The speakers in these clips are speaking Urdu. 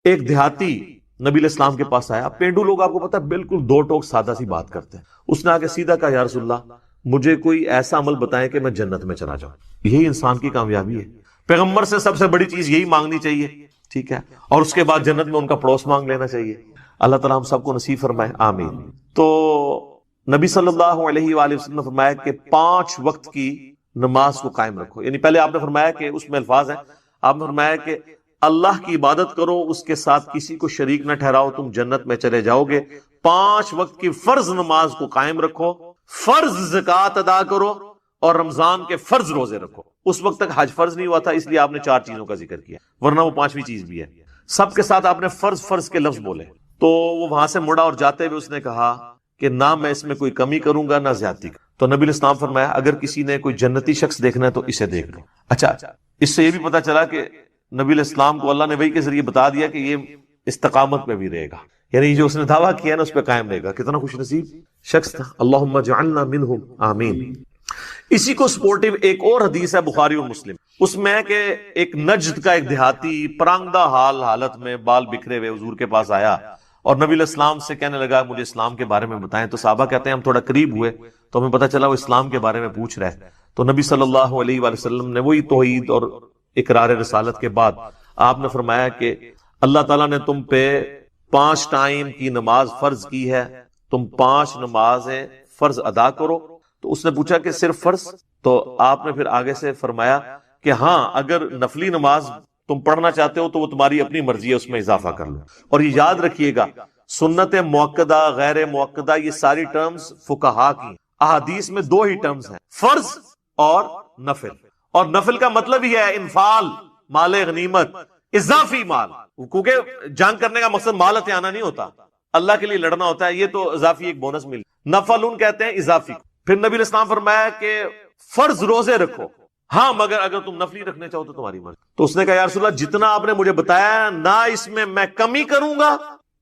ایک دیہاتی نبی علیہ السلام کے پاس آیا. پینڈو لوگ آپ کو پتا ہے بالکل دو ٹوک سادہ سی بات کرتے ہیں. اس نے آگے سیدھا کہا یا رسول اللہ مجھے کوئی ایسا عمل بتائیں کہ میں جنت میں چلا جاؤں. یہی انسان کی کامیابی ہے. پیغمبر سے سب سے بڑی چیز یہی مانگنی چاہیے, ٹھیک ہے, اور اس کے بعد جنت میں ان کا پڑوس مانگ لینا چاہیے. اللہ تعالیٰ ہم سب کو نصیب فرمائے, آمین. تو نبی صلی اللہ علیہ وآلہ وسلم نے فرمایا کہ 5 وقت کی نماز کو قائم رکھو. یعنی پہلے آپ نے فرمایا کہ اس میں الفاظ ہیں, آپ نے فرمایا کہ اللہ کی عبادت کرو, اس کے ساتھ کسی کو شریک نہ ٹھہراؤ, تم جنت میں چلے جاؤ گے. 5 وقت کی فرض نماز کو قائم رکھو, فرض زکوٰۃ ادا کرو, اور رمضان کے فرض روزے رکھو. اس وقت تک حج فرض نہیں ہوا تھا, اس لیے آپ نے 4 چیزوں کا ذکر کیا, ورنہ وہ 5ویں چیز بھی ہے. سب کے ساتھ آپ نے فرض فرض کے لفظ بولے. تو وہ وہاں سے مڑا اور جاتے ہوئے اس نے کہا کہ نہ میں اس میں کوئی کمی کروں گا نہ زیادتی. تو نبی علیہ السلام فرمایا اگر کسی نے کوئی جنتی شخص دیکھنا ہے تو اسے دیکھ لو. اچھا, اس سے یہ بھی پتا چلا کہ نبی علیہ السلام کو اللہ نے وحی کے ذریعے بتا دیا کہ یہ استقامت میں بھی رہے گا, یعنی جو اس نے دعویٰ کیا نا اس پہ قائم رہے گا. کتنا خوش نصیب شخص تھا. اللہم اجعلنا منہم, آمین. اسی کو سپورٹیو ایک اور حدیث ہے بخاری اور مسلم, اس میں ہے کہ ایک نجد کا ایک دیہاتی پرانگدہ حالت میں بال بکھرے ہوئے حضور کے پاس آیا اور نبی علیہ السلام سے کہنے لگا مجھے اسلام کے بارے میں بتائیں. تو صحابہ کہتے ہیں ہم تھوڑا قریب ہوئے تو ہمیں پتہ چلا وہ اسلام کے بارے میں پوچھ رہا ہے. تو نبی صلی اللہ علیہ وآلہ وسلم نے وہی توحید اور اقرار رسالت کے بعد آپ نے فرمایا کہ اللہ تعالیٰ نے تم پہ 5 ٹائم کی نماز فرض کی ہے, تم 5 نمازیں فرض ادا کرو. تو اس نے پوچھا کہ صرف فرض؟ تو آپ نے پھر آگے سے فرمایا کہ ہاں اگر نفلی نماز تم پڑھنا چاہتے ہو تو وہ تمہاری اپنی مرضی ہے, اس میں اضافہ کر لو. اور یہ یاد رکھیے گا سنت موقدہ غیر موقدہ یہ ساری ٹرمز فقہا کی, احادیث میں 2 ہی ٹرمز ہیں, فرض اور نفل. اور نفل کا مطلب ہی ہے انفال, مال غنیمت, اضافی مال, کیونکہ جنگ کرنے کا مقصد مال ہتھیانا نہیں ہوتا, اللہ کے لیے لڑنا ہوتا ہے, یہ تو اضافی ایک بونس مل. نفل ان کہتے ہیں اضافی. پھر نبی علیہ السلام فرمایا کہ فرض روزے رکھو, ہاں مگر اگر تم نفلی رکھنے چاہو تو تمہاری مرضی. تو اس نے کہا یا رسول اللہ جتنا آپ نے مجھے بتایا نہ اس میں کمی کروں گا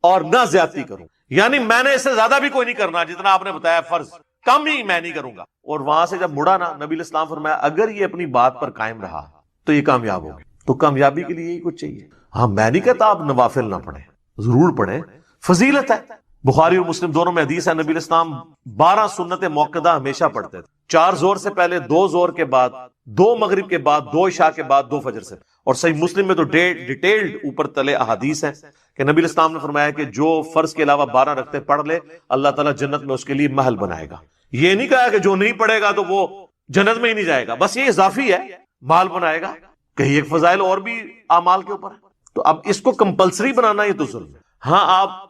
اور نہ زیادتی کروں, یعنی میں نے اس سے زیادہ بھی کوئی نہیں کرنا, جتنا آپ نے بتایا فرض کم ہی میں نہیں کروں گا. اور وہاں سے جب مڑا نا نبی علیہ السلام فرمایا اگر یہ اپنی بات پر قائم رہا تو یہ کامیاب ہوگا. تو کامیابی کے لیے یہی کچھ چاہیے. ہاں میں نہیں کہتا آپ نوافل نہ پڑھیں, ضرور پڑھیں, فضیلت ہے. بخاری اور مسلم دونوں میں حدیث ہے نبی علیہ السلام 12 سنت موقدہ ہمیشہ پڑھتے تھے, 4 زور سے پہلے, 2 زور کے بعد, 2 مغرب کے بعد, 2 عشاء کے بعد, 2 فجر سے. اور صحیح مسلم میں تو ڈیٹیلڈ اوپر تلے احادیث ہیں کہ نبی علیہ السلام نے فرمایا کہ جو فرض کے علاوہ 12 رکھتے پڑھ لے اللہ تعالیٰ جنت میں اس کے لیے محل بنائے گا. یہ نہیں کہا کہ جو نہیں پڑھے گا تو وہ جنت میں ہی نہیں جائے گا, بس یہ اضافی ہے, محل بنائے گا. کہیں ایک فضائل اور بھی اعمال کے اوپر ہے, تو اب اس کو کمپلسری بنانا یہ تو ظلم ہے. ہاں آپ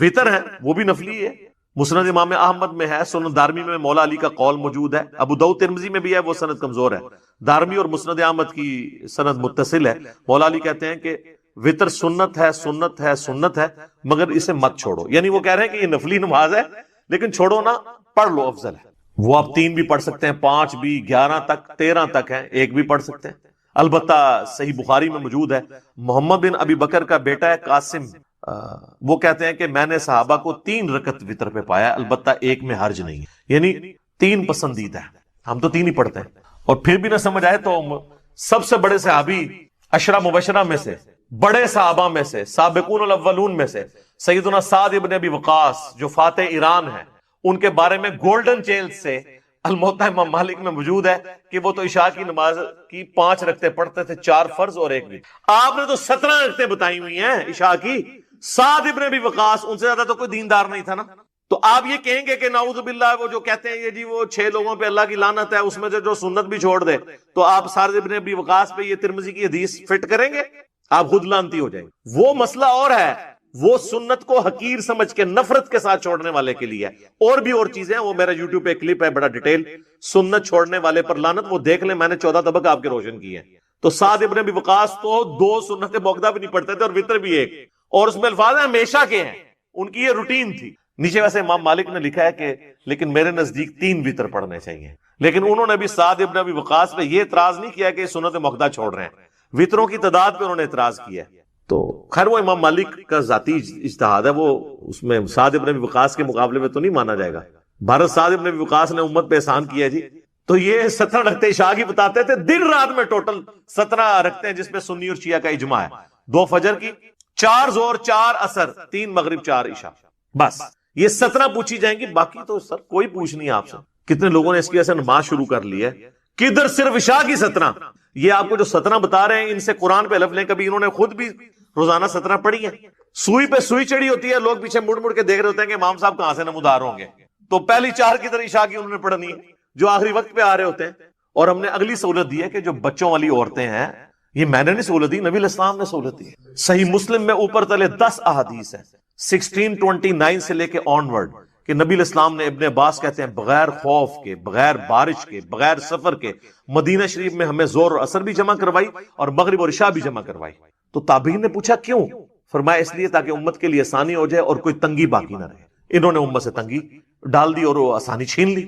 وتر ہے وہ بھی نفلی ہے, مسند امام احمد میں ہے, سنن دارمی میں مولا علی کا قول موجود ہے, ابو داؤد ترمذی میں بھی ہے, وہ سند کمزور ہے. دارمی اور مسند احمد کی سند متصل ہے. مولا علی کہتے ہیں کہ وتر سنت ہے, سنت ہے, سنت ہے, مگر اسے مت چھوڑو. یعنی وہ کہہ رہے ہیں کہ یہ نفلی نماز ہے لیکن چھوڑو نہ, پڑھ لو, افضل ہے. وہ آپ 3 بھی پڑھ سکتے ہیں, 5 بھی, 11 تک, 13 تک ہے, 1 بھی پڑھ سکتے ہیں. البتہ صحیح بخاری میں موجود ہے, محمد بن ابی بکر کا بیٹا ہے قاسم, وہ کہتے ہیں کہ میں نے صحابہ کو 3 رکعت وتر پہ پایا, البتہ 1 میں حرج نہیں, یعنی 3 پسندیدہ ہے. ہم تو 3 ہی پڑھتے ہیں. اور پھر بھی نہ سمجھ آئے تو سب سے بڑے صحابی 10 مبشرہ میں سے, بڑے صحابہ میں سے, سابقون الاولون میں سے سیدنا سعد ابن ابی وقاص جو فاتح ایران ہیں, ان کے بارے میں گولڈن چیل سے الموطا امام مالک میں موجود ہے کہ وہ تو عشاء کی نماز کی 5 رکعتیں پڑھتے تھے, 4 فرض اور 1 بھی. آپ نے تو 17 رکعتیں بتائی ہوئی ہیں عشاء کی. سعد ابن ابی وقاص ان سے زیادہ تو کوئی دیندار نہیں تھا نا. تو آپ یہ کہیں گے کہ نعوذ باللہ وہ جو کہتے ہیں یہ جی وہ 6 لوگوں پہ اللہ کی لعنت ہے, اس میں سے جو سنت بھی چھوڑ دے, تو آپ سعد ابن ابی وقاص پہ یہ ترمذی کی حدیث فٹ کریں گے؟ آپ خود لعنتی ہو جائیں گے. وہ مسئلہ اور ہے, وہ سنت کو حقیر سمجھ کے نفرت کے ساتھ چھوڑنے والے کے لیے ہے. اور بھی اور چیزیں ہیں, وہ میرا یوٹیوب پہ کلپ ہے بڑا ڈیٹیل, سنت چھوڑنے والے پر لعنت, وہ دیکھ لیں, میں نے 14 طبق آپ کے روشن کیے ہیں. تو سعد ابن ابی وقاص تو 2 سنت موقدہ بھی نہیں پڑھتے تھے اور وتر بھی 1, اور اس میں الفاظ ہیں ہمیشہ کے ہیں, ان کی یہ روٹین تھی. نیچے ویسے امام مالک نے لکھا ہے کہ لیکن میرے نزدیک 3 وتر پڑھنے چاہیے, لیکن انہوں نے بھی سعد ابن ابی وقاص پہ یہ اعتراض نہیں کیا کہ سنت موقدہ چھوڑ رہے ہیں, وتروں کی تعداد پہ انہوں نے اعتراض کیا. تو خیر وہ امام مالک کا ذاتی اجتہاد ہے, وہ اس میں سعد ابن ابی وقاص کے مقابلے میں تو نہیں مانا جائے گا. بھارت سعد ابن ابی وقاص نے امت پہ احسان کیا جی, تو یہ 17 رکھتے عشاء کی بتاتے تھے, دن رات میں ٹوٹل 17 رکھتے ہیں جس پہ سنی اور شیعہ کا اجماع ہے. 2 فجر کی, 4 زور 4 اثر 3 مغرب 4 عشاء، بس یہ 17 پوچھی جائیں گی، باقی تو سر کوئی پوچھ نہیں آپ سے۔ کتنے لوگوں نے اس کی وجہ سے نماز شروع کر لی ہے، کدھر صرف عشاء کی 17۔ یہ آپ کو جو 17 بتا رہے ہیں ان سے قرآن پہ حلف لیں، کبھی انہوں نے خود بھی روزانہ 17 پڑھی ہے؟ سوئی پہ سوئی چڑھی ہوتی ہے، لوگ پیچھے مڑ مڑ کے دیکھ رہے ہوتے ہیں کہ امام صاحب کہاں سے نمودار ہوں گے، تو پہلی 4 کی طرح عشاء کی انہوں نے پڑھنی ہے جو آخری وقت پہ آ رہے ہوتے ہیں۔ اور ہم نے اگلی سہولت دی ہے کہ جو بچوں والی عورتیں ہیں، یہ میں نے نہیں سہولت دی، نبی علیہ السلام نے سہولت دی ہے۔ صحیح مسلم میں اوپر تلے 10 احادیث ہیں 1629 سے لے کے آنورڈ کہ نبی علیہ السلام نے، ابن عباس کہتے ہیں، بغیر خوف کے، بغیر بارش کے، بغیر سفر کے مدینہ شریف میں ہمیں زور اور عصر بھی جمع کروائی اور مغرب اور عشاء بھی جمع کروائی۔ تو تابعین نے پوچھا کیوں؟ فرمایا اس لیے تاکہ امت کے لیے آسانی ہو جائے اور کوئی تنگی باقی نہ رہے۔ انہوں نے امت سے تنگی ڈال دی اور وہ آسانی چھین لی۔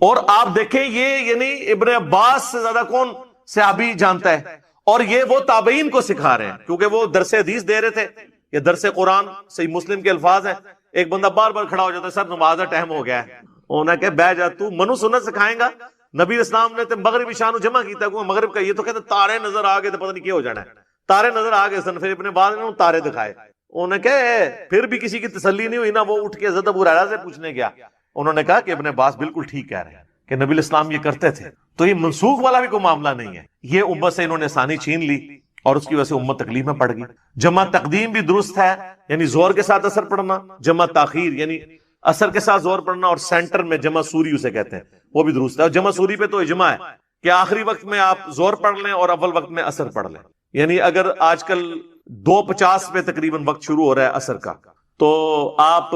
اور آپ دیکھیں یہ یعنی ابن عباس سے زیادہ کون صحابی جانتا ہے، اور یہ وہ تابعین کو سکھا رہے ہیں کیونکہ وہ درس حدیث دے رہے تھے، یہ درس قرآن صحیح مسلم کے الفاظ ہیں۔ ایک بندہ بار بار کھڑا ہو جاتا ہے، سر نماز کا ٹائم ہو گیا ہے، انہوں نے کہا بہ جا، تو منو سنت سکھائیں گا؟ نبی اسلام نے تو مغرب عشاء نو جمع کیتا ہے، مغرب کا یہ تو کہتے تارے نظر آ گئے تو پتہ نہیں کیا ہو جانا ہے، تارے نظر آ گئے سن، پھر اپنے بعد انہوں نے تارے دکھائے۔ انہوں نے کہا پھر بھی کسی کی تسلی نہیں ہوئی نا، وہ اٹھ کے حضرت ابو ہریرہ سے پوچھنے گیا، انہوں نے کہا کہ ابن عباس بالکل ٹھیک کہہ رہے ہیں کہ نبی الاسلام یہ کرتے تھے، تو یہ منسوخ والا بھی کوئی معاملہ نہیں ہے۔ یہ امت سے انہوں نے آسانی چھین لی اور اس کی وجہ سے امت تکلیف میں پڑ گئی۔ جمع تقدیم بھی درست ہے، یعنی زور کے ساتھ اثر پڑھنا، جمع تاخیر یعنی اثر کے ساتھ زور پڑھنا، اور سینٹر میں جمع سوری اسے کہتے ہیں، وہ بھی درست ہے۔ اور جمع سوری پہ تو اجماع ہے کہ آخری وقت میں آپ زور پڑھ لیں اور اول وقت میں اثر پڑھ لیں، یعنی اگر آج کل 2:50 پہ تقریباً وقت شروع ہو رہا ہے اثر کا، تو آپ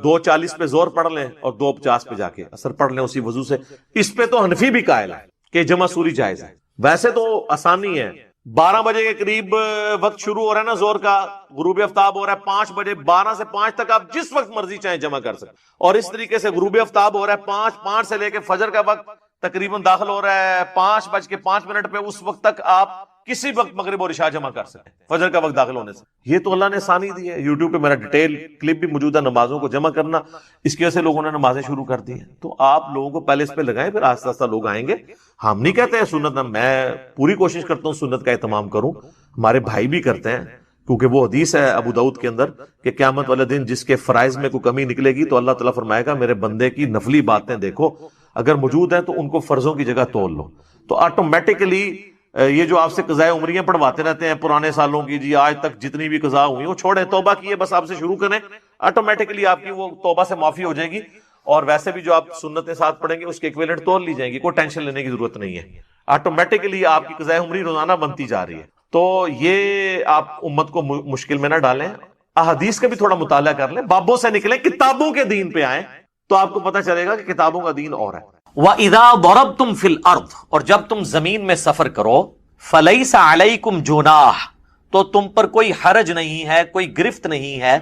2:40 پہ زور پڑھ لیں اور 2:50 پہ جا کے اثر پڑھ لیں اسی وضو سے۔ اس پہ تو حنفی بھی قائل ہے کہ جمع سوری جائز ہے۔ ویسے تو آسانی ہے، 12 بجے کے قریب وقت شروع ہو رہا ہے نا زور کا، غروب آفتاب ہو رہا ہے 5 بجے، 12 سے 5 تک آپ جس وقت مرضی چاہیں جمع کر سکتے، اور اس طریقے سے غروب آفتاب ہو رہا ہے 5 سے لے کے فجر کا وقت تقریباً داخل ہو رہا ہے 5:05 پہ، اس وقت تک آپ کسی وقت مغرب اور عشاء جمع کر سکتے ہیں فجر کا وقت داخل ہونے سے۔ یہ تو اللہ نے آسانی دی ہے۔ یوٹیوب پہ میرا ڈیٹیل کلپ بھی موجود ہے نمازوں کو جمع کرنا، اس کی وجہ سے لوگوں نے نمازیں شروع کر دی ہیں۔ تو آپ لوگوں کو پہلے اس پہ لگائیں، پھر آہستہ آہستہ لوگ آئیں گے۔ ہم نہیں کہتے ہیں سنت، میں پوری کوشش کرتا ہوں سنت کا اہتمام کروں، ہمارے بھائی بھی کرتے ہیں، کیونکہ وہ حدیث ہے ابو داؤد کے اندر کہ قیامت والے دن جس کے فرائض میں کوئی کمی نکلے گی تو اللہ تعالیٰ فرمائے گا میرے بندے کی نفلی باتیں دیکھو، اگر موجود ہیں تو ان کو فرضوں کی جگہ تول لو۔ تو آٹومیٹکلی یہ جو آپ سے قضائے عمریاں پڑھواتے رہتے ہیں پرانے سالوں کی، جی آج تک جتنی بھی قضا ہوئی وہ چھوڑیں، توبہ کیے بس آپ سے شروع کریں، آٹومیٹکلی آپ کی وہ توبہ سے معافی ہو جائے گی۔ اور ویسے بھی جو آپ سنتیں ساتھ پڑھیں گے اس کے ایکویلنٹ تول لی جائیں گی، کوئی ٹینشن لینے کی ضرورت نہیں ہے، آٹومیٹکلی آپ کی قضائے عمری روزانہ بنتی جا رہی ہے۔ تو یہ آپ امت کو مشکل میں نہ ڈالیں، احادیث کا بھی تھوڑا مطالعہ کر لیں، بابوں سے نکلیں، کتابوں کے دین پہ آئیں تو آپ کو پتہ چلے گا کہ کتابوں کا دین اور ہے۔ وَإِذَا ضَرَبْتُمْ فِي الْأَرْضِ، اور جب تم زمین میں سفر کرو، فَلَيْسَ عَلَيْكُمْ جُنَاحٌ، تو تم پر کوئی حرج نہیں ہے، کوئی گرفت نہیں ہے،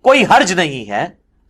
کوئی حرج نہیں ہے،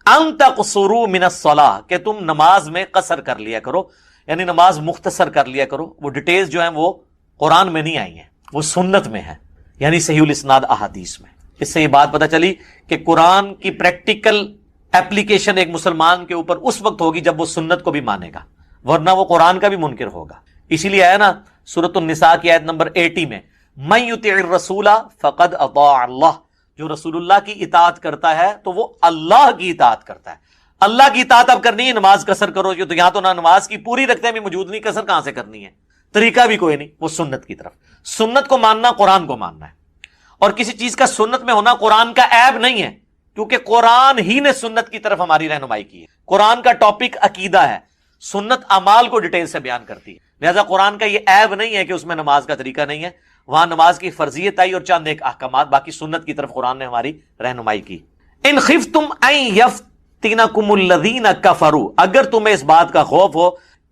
أَن تَقْصُرُوا مِنَ الصَّلَاةِ، کہ تم نماز میں قصر کر لیا کرو، یعنی نماز مختصر کر لیا کرو۔ وہ ڈیٹیلز جو ہیں وہ قرآن میں نہیں آئی ہیں، وہ سنت میں ہے، یعنی صحیح الاسناد احادیث میں۔ اس سے یہ بات پتہ چلی کہ قرآن کی پریکٹیکل ایپلیکیشن ایک مسلمان کے اوپر اس وقت ہوگی جب وہ سنت کو بھی مانے گا، ورنہ وہ قرآن کا بھی منکر ہوگا۔ اسی لیے ہے نا سورۃ النساء کی آیت نمبر 80 میں، مَن یُطِعِ الرَّسُولَ فَقَدْ أَطَاعَ اللَّهَ، جو رسول اللہ کی اطاعت کرتا ہے تو وہ اللہ کی اطاعت کرتا ہے۔ اللہ کی اطاعت اب کرنی ہے، نماز قصر کرو، تو یہاں تو نہ نماز کی پوری رکھتے میں موجود نہیں، قصر کہاں سے کرنی ہے، طریقہ بھی کوئی نہیں، وہ سنت کی طرف۔ سنت کو ماننا قرآن کو ماننا ہے، اور کسی چیز کا سنت میں ہونا قرآن کا عیب نہیں ہے، کیونکہ قرآن ہی نے سنت کی طرف ہماری رہنمائی کی ہے۔ قرآن کا ٹاپک عقیدہ ہے، سنت اعمال کو ڈیٹیل سے بیان کرتی ہے، لہذا قرآن کا یہ عیب نہیں ہے کہ اس میں نماز کا طریقہ نہیں ہے، وہاں نماز کی فرضیت آئی اور چند ایک احکامات، باقی سنت کی طرف قرآن نے ہماری رہنمائی کی۔ ان خفتم ان یفتنکم الذین کفروا، اگر تمہیں اس بات کا خوف ہو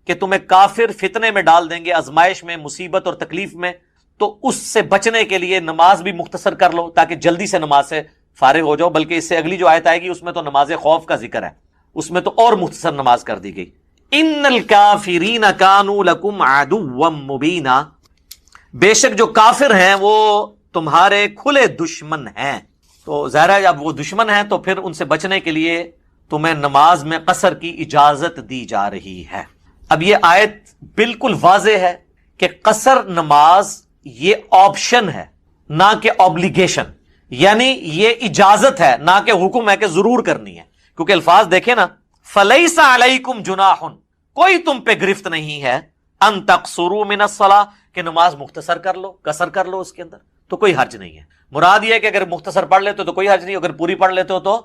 کہ تمہیں کافر فتنے میں ڈال دیں گے، آزمائش میں، مصیبت اور تکلیف میں، تو اس سے بچنے کے لیے نماز بھی مختصر کر لو تاکہ جلدی سے نماز سے فارغ ہو جاؤ۔ بلکہ اس سے اگلی جو آیت آئے گی اس میں تو نماز خوف کا ذکر ہے، اس میں تو اور مختصر نماز کر دی گئی۔ ان الکافرین کانوا لکم عدوا مبینا، بے شک جو کافر ہیں وہ تمہارے کھلے دشمن ہیں۔ تو ظاہر ہے جب وہ دشمن ہیں تو پھر ان سے بچنے کے لیے تمہیں نماز میں قصر کی اجازت دی جا رہی ہے۔ اب یہ آیت بالکل واضح ہے کہ قصر نماز یہ آپشن ہے، نہ کہ obligation، یعنی یہ اجازت ہے نہ کہ حکم ہے کہ ضرور کرنی ہے، کیونکہ الفاظ دیکھیں نا، فلیس علیکم جناح، کوئی تم پہ گرفت نہیں ہے، ان تقصروا من الصلاۃ، کہ نماز مختصر کر لو، قصر کر لو اس کے اندر، تو کوئی حرج نہیں ہے۔ مراد یہ ہے کہ اگر مختصر پڑھ لیتے ہو تو کوئی حرج نہیں، اگر پوری پڑھ لیتے ہو تو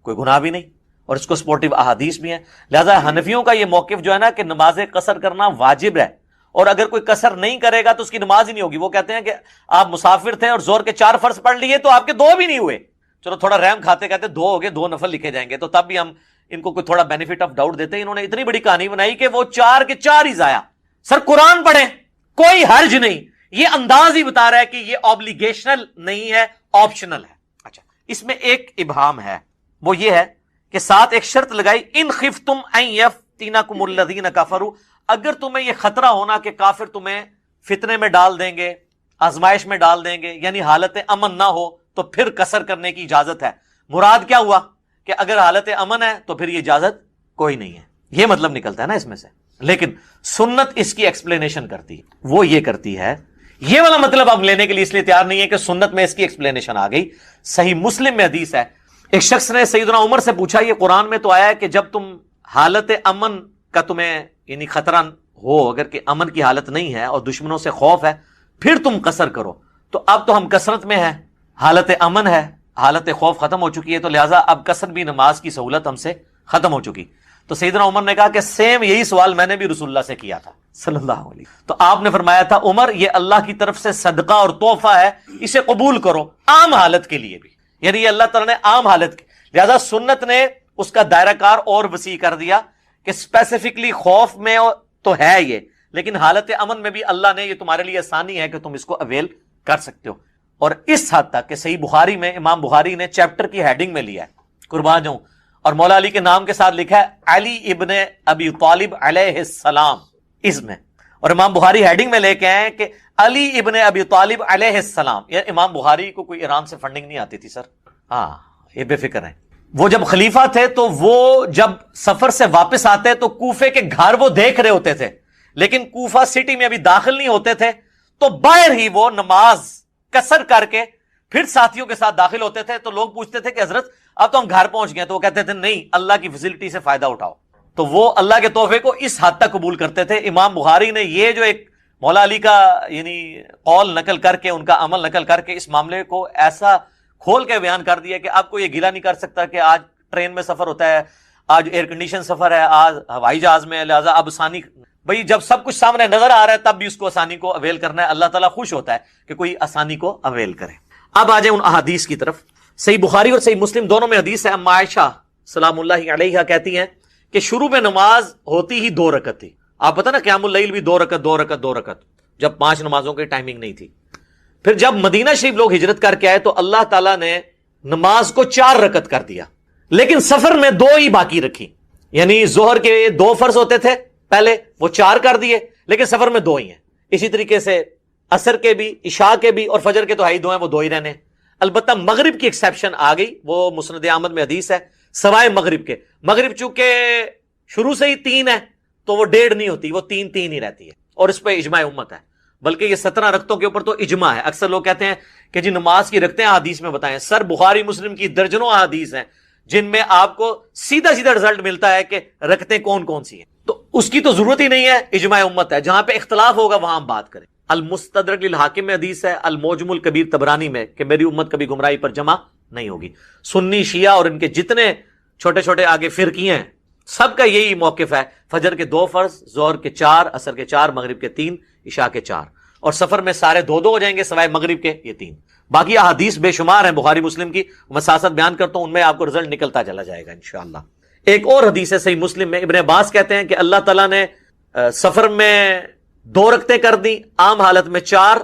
کوئی گناہ بھی نہیں، اور اس کو سپورٹیو احادیث بھی ہیں۔ لہذا حنفیوں کا یہ موقف جو ہے نا کہ نماز قصر کرنا واجب ہے، اور اگر کوئی قصر نہیں کرے گا تو اس کی نماز ہی نہیں ہوگی۔ وہ کہتے ہیں کہ آپ مسافر تھے اور زور کے 4 فرض پڑھ لیے تو آپ کے 2 بھی نہیں ہوئے، چلو تھوڑا رحم کھاتے کہتے 2 ہو گئے، 2 نفل لکھے جائیں گے، تو تب بھی ہم ان کو کوئی تھوڑا بینیفٹ آف ڈاؤٹ دیتے ہیں۔ انہوں نے اتنی بڑی کہانی بنائی کہ وہ 4 کے 4 ہی ضائع۔ سر قرآن پڑھیں، کوئی حرج نہیں، یہ انداز ہی بتا رہا ہے کہ یہ آبلیگیشنل نہیں ہے، آپشنل ہے۔ اچھا، اس میں ایک ابہام ہے، وہ یہ ہے کہ ساتھ ایک شرط لگائی، ان خفتم ان یفتنکم الذین کفروا، اگر تمہیں یہ خطرہ ہونا کہ کافر تمہیں فتنے میں ڈال دیں گے، آزمائش میں ڈال دیں گے، یعنی حالت امن نہ ہو تو پھر قصر کرنے کی اجازت ہے۔ مراد کیا ہوا کہ اگر حالت امن ہے تو پھر یہ اجازت کوئی نہیں ہے، یہ مطلب نکلتا ہے نا اس میں سے۔ لیکن سنت اس کی ایکسپلینیشن کرتی ہے، وہ یہ کرتی ہے، یہ والا مطلب اب لینے کے لیے اس لیے تیار نہیں ہے کہ سنت میں اس کی ایکسپلینیشن آ گئی۔ صحیح مسلم میں حدیث ہے، ایک شخص نے سیدنا عمر سے پوچھا، یہ قرآن میں تو آیا ہے کہ جب تم حالت امن کا تمہیں یعنی خطرہ ہو، اگر کہ امن کی حالت نہیں ہے اور دشمنوں سے خوف ہے، پھر تم قصر کرو، تو اب تو ہم کثرت میں ہیں، حالت امن ہے، حالت خوف ختم ہو چکی ہے، تو لہٰذا اب قصر بھی نماز کی سہولت ہم سے ختم ہو چکی۔ تو سیدنا عمر نے کہا کہ سیم یہی سوال میں نے بھی رسول اللہ سے کیا تھا صلی اللہ علیہ وسلم، تو آپ نے فرمایا تھا عمر یہ اللہ کی طرف سے صدقہ اور تحفہ ہے، اسے قبول کرو عام حالت کے لیے بھی، یعنی یہ اللہ تعالیٰ نے عام حالت کی، لہذا سنت نے اس کا دائرہ کار اور وسیع کر دیا کہ اسپیسیفکلی خوف میں تو ہے یہ، لیکن حالت امن میں بھی اللہ نے یہ تمہارے لیے آسانی ہے کہ تم اس کو اویل کر سکتے ہو۔ اور اس حد تک کہ صحیح بخاری میں امام بخاری نے چیپٹر کی ہیڈنگ میں لیا ہے، قربان جاؤں، اور مولا علی کے نام کے ساتھ لکھا ہے علی ابن ابی طالب علیہ السلام اس میں، اور امام بخاری ہیڈنگ میں لے کے آئے کہ علی ابن ابی طالب علیہ السلام، یہ امام بخاری کو کوئی ایران سے فنڈنگ نہیں آتی تھی سر، ہاں یہ بے فکر ہیں۔ وہ جب خلیفہ تھے تو وہ جب سفر سے واپس آتے تو کوفے کے گھر وہ دیکھ رہے ہوتے تھے، لیکن کوفہ سٹی میں ابھی داخل نہیں ہوتے تھے، تو باہر ہی وہ نماز قصر کر کے پھر ساتھیوں کے ساتھ داخل ہوتے تھے۔ تو لوگ پوچھتے تھے کہ حضرت اب تو ہم گھر پہنچ گئے، تو وہ کہتے تھے نہیں، اللہ کی فیسلٹی سے فائدہ اٹھاؤ۔ تو وہ اللہ کے تحفے کو اس حد تک قبول کرتے تھے۔ امام بخاری نے یہ جو ایک مولا علی کا یعنی قول نقل کر کے، ان کا عمل نقل کر کے، اس معاملے کو ایسا کھول کے بیان کر دیا کہ اب کوئی یہ گلا نہیں کر سکتا کہ آج ٹرین میں سفر ہوتا ہے، آج ایئر کنڈیشن سفر ہے، آج ہوائی جہاز میں ہے، لہٰذا اب آسانی، بھئی جب سب کچھ سامنے نظر آ رہا ہے تب بھی اس کو آسانی کو اویل کرنا ہے۔ اللہ تعالیٰ خوش ہوتا ہے کہ کوئی آسانی کو اویل کرے۔ اب آ جائیں ان احادیث کی طرف۔ صحیح بخاری اور صحیح مسلم دونوں میں حدیث ہے، اما عائشہ سلام اللہ علیہا کہتی ہیں کہ شروع میں نماز ہوتی ہی 2 رکعت تھی۔ آپ پتہ نا قیام اللیل بھی 2 رکعت 2 رکعت 2 رکعت، جب 5 نمازوں کی ٹائمنگ نہیں تھی۔ پھر جب مدینہ شریف لوگ ہجرت کر کے آئے تو اللہ تعالیٰ نے نماز کو 4 رکعت کر دیا، لیکن سفر میں 2 ہی باقی رکھی، یعنی ظہر کے 2 فرض ہوتے تھے پہلے، وہ 4 کر دیے، لیکن سفر میں 2 ہی ہیں۔ اسی طریقے سے عصر کے بھی، عشاء کے بھی، اور فجر کے تو 2 ہیں، وہ 2 ہی رہنے۔ البتہ مغرب کی ایکسیپشن آ گئی، وہ مسند احمد میں حدیث ہے، سوائے مغرب کے۔ مغرب چونکہ شروع سے ہی 3 ہے تو وہ 1.5 نہیں ہوتی، وہ 3 ہی رہتی ہے، اور اس پہ اجماع امت ہے، بلکہ یہ 17 رکعتوں کے اوپر تو اجماع ہے۔ اکثر لوگ کہتے ہیں کہ جی نماز کی رکعتیں حدیث میں بتائیں، سر بخاری مسلم کی درجنوں حدیث ہیں جن میں آپ کو سیدھا رزلٹ ملتا ہے کہ رکعتیں کون کون سی ہیں، تو اس کی تو ضرورت ہی نہیں ہے، اجماع امت ہے۔ جہاں پہ اختلاف ہوگا وہاں ہم بات کریں۔ المستدرک للحاکم میں حدیث ہے، المعجم الکبیر طبرانی میں، کہ میری امت کبھی گمراہی پر جمع نہیں ہوگی۔ سنی شیعہ اور ان کے جتنے چھوٹے چھوٹے آگے فرقیے ہیں، سب کا یہی موقف ہے، فجر کے 2 فرض، ظہر کے 4، عصر کے 4، مغرب کے 3، عشاء کے 4، اور سفر میں سارے 2 ہو جائیں گے سوائے مغرب کے، یہ 3۔ باقی احادیث بے شمار ہیں بخاری مسلم کی، میں ساتھ ساتھ بیان کرتا ہوں، ان میں آپ کو رزلٹ نکلتا چلا جائے گا انشاءاللہ۔ ایک اور حدیث ہے صحیح مسلم میں، ابن عباس کہتے ہیں کہ اللہ تعالیٰ نے سفر میں 2 رکعتیں کر دی، عام حالت میں 4،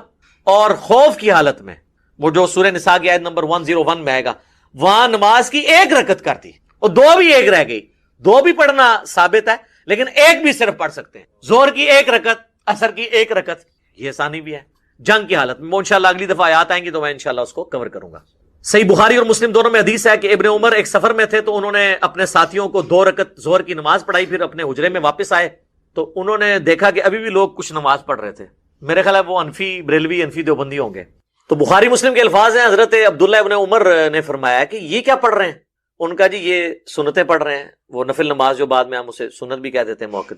اور خوف کی حالت میں، وہ جو سورہ نساء کی آیت نمبر 101 میں آئے گا، وہاں نماز کی 1 رکعت کر دی، اور 2 بھی 1 رہ گئی۔ 2 بھی پڑھنا ثابت ہے، لیکن 1 بھی صرف پڑھ سکتے ہیں، ظہر کی 1 رکعت، عصر کی 1 رکعت، یہ آسانی بھی ہے جنگ کی حالت میں۔ وہ انشاءاللہ اگلی دفعہ آیات آئیں گی تو میں انشاءاللہ اس کو کور کروں گا۔ صحیح بخاری اور مسلم دونوں میں حدیث ہے کہ ابن عمر ایک سفر میں تھے تو انہوں نے اپنے ساتھیوں کو 2 رکعت ظہر کی نماز پڑھائی، پھر اپنے حجرے میں واپس آئے تو انہوں نے دیکھا کہ ابھی بھی لوگ کچھ نماز پڑھ رہے تھے، میرے خیال ہے وہ انفی بریلوی، انفی دیوبندی ہوں گے، تو بخاری مسلم کے الفاظ ہیں، حضرت عبداللہ ابن عمر نے فرمایا کہ یہ کیا پڑھ رہے ہیں؟ ان کا جی یہ سنتیں پڑھ رہے ہیں، وہ نفل نماز جو بعد میں ہم اسے سنت بھی کہہ دیتے ہیں موقع.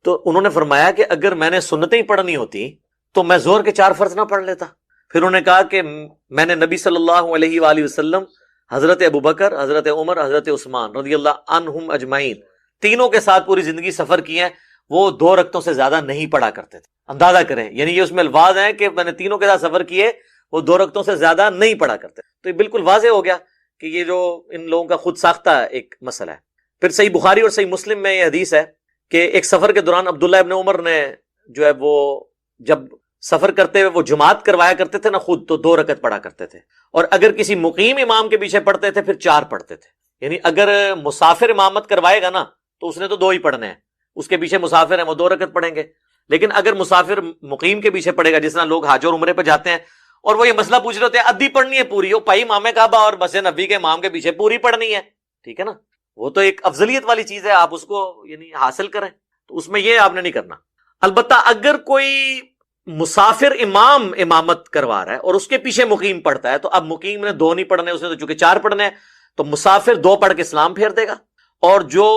تو انہوں نے فرمایا کہ اگر میں نے سنتیں ہی پڑھنی ہوتی تو میں زور کے 4 فرض نہ پڑھ لیتا. پھر انہوں نے کہا کہ میں نے نبی صلی اللہ علیہ وآلہ وسلم، حضرت ابوبکر، حضرت عمر، حضرت عثمان رضی اللہ عنہم اجمعین، تینوں کے ساتھ پوری زندگی سفر کی ہے، وہ 2 رکعتوں سے زیادہ نہیں پڑھا کرتے تھے. اندازہ کریں، یعنی یہ اس میں الفاظ ہیں کہ میں نے تینوں کے ساتھ سفر کیے، وہ 2 رکعتوں سے زیادہ نہیں پڑھا کرتے. تو یہ بالکل واضح ہو گیا کہ یہ جو ان لوگوں کا خود ساختہ ایک مسئلہ ہے. پھر صحیح بخاری اور صحیح مسلم میں یہ حدیث ہے کہ ایک سفر کے دوران عبداللہ ابن عمر نے جو ہے وہ جب سفر کرتے ہوئے وہ جماعت کروایا کرتے تھے نا خود، تو 2 رکعت پڑھا کرتے تھے، اور اگر کسی مقیم امام کے پیچھے پڑھتے تھے پھر 4 پڑھتے تھے. یعنی اگر مسافر امامت کروائے گا نا تو اس نے تو 2 ہی پڑھنے ہیں، اس کے پیچھے مسافر ہیں وہ 2 رکعت پڑھیں گے. لیکن اگر مسافر مقیم کے پیچھے پڑھے گا، جس طرح لوگ حج اور عمرے پہ جاتے ہیں اور وہ یہ مسئلہ پوچھ رہے ہوتے ہیں ادھی پڑھنی ہے پوری، وہ پائی امام کعبہ اور مسجد نبوی کے امام کے پیچھے پوری پڑھنی ہے، ٹھیک ہے نا، وہ تو ایک افضلیت والی چیز ہے، آپ اس کو یعنی حاصل کریں. تو اس میں یہ آپ نے نہیں کرنا. البتہ اگر کوئی مسافر امام امامت کروا رہا ہے اور اس کے پیچھے مقیم پڑھتا ہے، تو اب مقیم نے 2 نہیں پڑھنے، اس نے تو چونکہ 4 پڑھنے ہیں، تو مسافر 2 پڑھ کے سلام پھیر دے گا، اور جو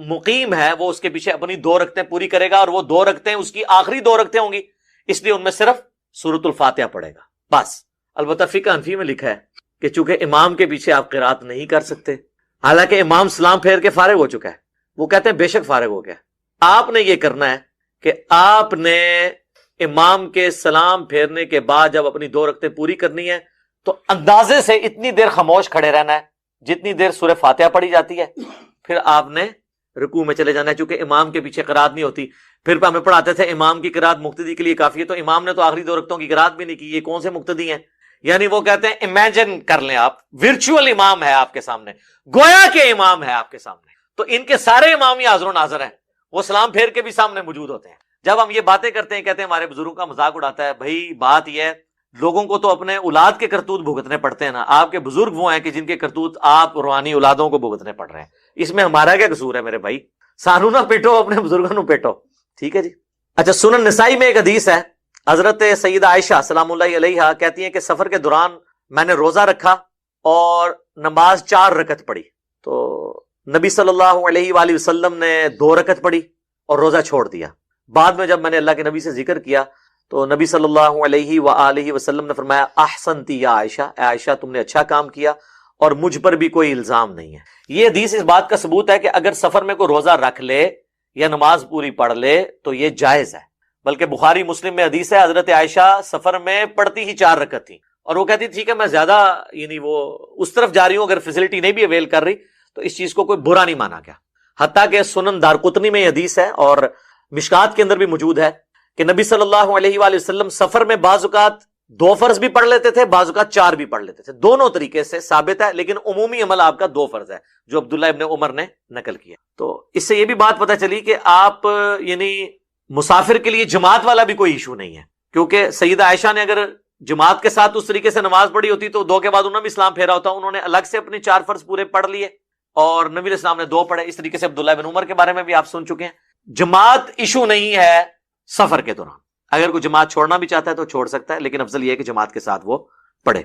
مقیم ہے وہ اس کے پیچھے اپنی 2 رکعتیں پوری کرے گا، اور وہ 2 رکعتیں اس کی آخری 2 رکعتیں ہوں گی، اس لیے ان میں صرف سورۃ الفاتحہ پڑھے گا بس. البتہ فقہ حنفی میں لکھا ہے کہ چونکہ امام کے پیچھے آپ قرات نہیں کر سکتے، حالانکہ امام سلام پھیر کے فارغ ہو چکا ہے، وہ کہتے ہیں بے شک فارغ ہو گیا، آپ نے یہ کرنا ہے کہ آپ نے امام کے سلام پھیرنے کے بعد جب اپنی 2 رکعتیں پوری کرنی ہے تو اندازے سے اتنی دیر خاموش کھڑے رہنا ہے جتنی دیر سورہ فاتحہ پڑھی جاتی ہے، پھر آپ نے رکوع میں چلے جانا ہے. چونکہ امام کے پیچھے قرات نہیں ہوتی. پھر ہمیں پڑھاتے تھے امام کی قرات مقتدی کے لیے کافی ہے، تو امام نے تو آخری 2 رکعتوں کی قرات بھی نہیں کی، یہ کون سے مقتدی ہیں؟ یعنی وہ کہتے ہیں امیجن کر لیں آپ، ورچوئل امام ہے آپ کے سامنے، گویا کہ امام ہے آپ کے سامنے، تو ان کے سارے امام ہی حاضر و ناظر ہیں، وہ سلام پھیر کے بھی سامنے موجود ہوتے ہیں. جب ہم یہ باتیں کرتے ہیں کہتے ہیں ہمارے بزرگوں کا مذاق اڑاتا ہے، بھائی بات یہ ہے لوگوں کو تو اپنے اولاد کے کرتوت بھگتنے پڑتے ہیں نا، آپ کے بزرگ وہ ہیں کہ جن کے کرتوت آپ روحانی اولادوں کو بھگتنے پڑ رہے ہیں، اس میں ہمارا کیا قصور ہے میرے بھائی؟ سانو نہ پیٹو، اپنے بزرگوں نو پیٹو، ٹھیک ہے جی. اچھا، سنن نسائی میں ایک حدیث ہے، حضرت سیدہ عائشہ سلام اللہ علیہا کہتی ہیں کہ سفر کے دوران میں نے روزہ رکھا اور نماز 4 رکعت پڑھی، تو نبی صلی اللہ علیہ وآلہ وسلم نے 2 رکعت پڑھی اور روزہ چھوڑ دیا. بعد میں جب میں نے اللہ کے نبی سے ذکر کیا تو نبی صلی اللہ علیہ وآلہ وسلم نے فرمایا احسنتی یا عائشہ، اے عائشہ تم نے اچھا کام کیا اور مجھ پر بھی کوئی الزام نہیں ہے. یہ حدیث اس بات کا ثبوت ہے کہ اگر سفر میں کوئی روزہ رکھ لے یا نماز پوری پڑھ لے تو یہ جائز ہے. بلکہ بخاری مسلم میں حدیث ہے حضرت عائشہ سفر میں پڑھتی ہی 4 رکعت تھی، اور وہ کہتی ٹھیک ہے میں زیادہ یعنی وہ اس طرف جا رہی ہوں، اگر فیسلٹی نہیں بھی اویل کر رہی تو اس چیز کو کوئی برا نہیں مانا گیا. حتیٰ کہ سنن دارقطنی میں یہ حدیث ہے اور مشکات کے اندر بھی موجود ہے کہ نبی صلی اللہ علیہ وآلہ وسلم سفر میں بعض اوقات 2 فرض بھی پڑھ لیتے تھے، بعض اوقات 4 بھی پڑھ لیتے تھے، دونوں طریقے سے ثابت ہے، لیکن عمومی عمل آپ کا 2 فرض ہے جو عبداللہ ابن عمر نے نقل کیا. تو اس سے یہ بھی بات پتہ چلی کہ آپ یعنی مسافر کے لیے جماعت والا بھی کوئی ایشو نہیں ہے، کیونکہ سیدہ عائشہ نے اگر جماعت کے ساتھ اس طریقے سے نماز پڑھی ہوتی تو 2 کے بعد انہوں نے بھی اسلام پھیرا ہوتا، انہوں نے الگ سے اپنے 4 فرض پورے پڑھ لیے اور نبی علیہ السلام نے 2 پڑھے. اس طریقے سے عبداللہ بن عمر کے بارے میں بھی آپ سن چکے ہیں. جماعت ایشو نہیں ہے سفر کے دوران، اگر کوئی جماعت چھوڑنا بھی چاہتا ہے تو چھوڑ سکتا ہے، لیکن افضل یہ ہے کہ جماعت کے ساتھ وہ پڑھے.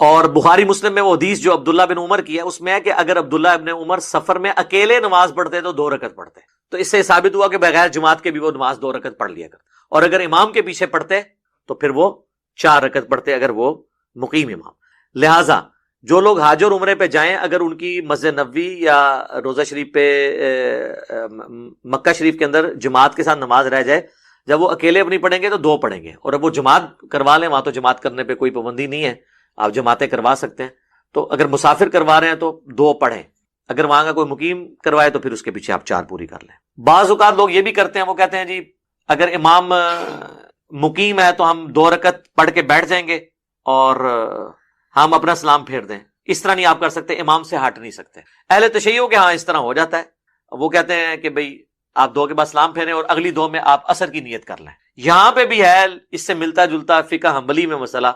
اور بخاری مسلم میں وہ حدیث جو عبداللہ بن عمر کی ہے اس میں ہے کہ اگر عبداللہ ابن عمر سفر میں اکیلے نماز پڑھتے تو 2 رکعت پڑھتے، تو اس سے ثابت ہوا کہ بغیر جماعت کے بھی وہ نماز 2 رکعت پڑھ لیا کرتے، اور اگر امام کے پیچھے پڑھتے تو پھر وہ 4 رکعت پڑھتے اگر وہ مقیم امام. لہٰذا جو لوگ حج اور عمرے پہ جائیں، اگر ان کی مسجد نبوی یا روضہ شریف پہ مکہ شریف کے اندر جماعت کے ساتھ نماز رہ جائے، جب وہ اکیلے اپنی پڑھیں گے تو 2 پڑھیں گے، اور اب وہ جماعت کروا لیں وہاں تو جماعت کرنے پہ کوئی پابندی نہیں ہے، آپ جماعتیں کروا سکتے ہیں. تو اگر مسافر کروا رہے ہیں تو 2 پڑھیں، اگر وہاں کا کوئی مقیم کروائے تو پھر اس کے پیچھے آپ 4 پوری کر لیں. بعض اوقات لوگ یہ بھی کرتے ہیں، وہ کہتے ہیں جی اگر امام مقیم ہے تو ہم 2 رکعت پڑھ کے بیٹھ جائیں گے اور ہم اپنا سلام پھیر دیں. اس طرح نہیں آپ کر سکتے، امام سے ہٹ نہیں سکتے. اہل تشیع کے ہاں اس طرح ہو جاتا ہے، وہ کہتے ہیں کہ بھئی آپ 2 کے بعد سلام پھیریں اور اگلی 2 میں آپ عصر کی نیت کر لیں. یہاں پہ بھی ہے اس سے ملتا جلتا فقہ حنبلی میں مسئلہ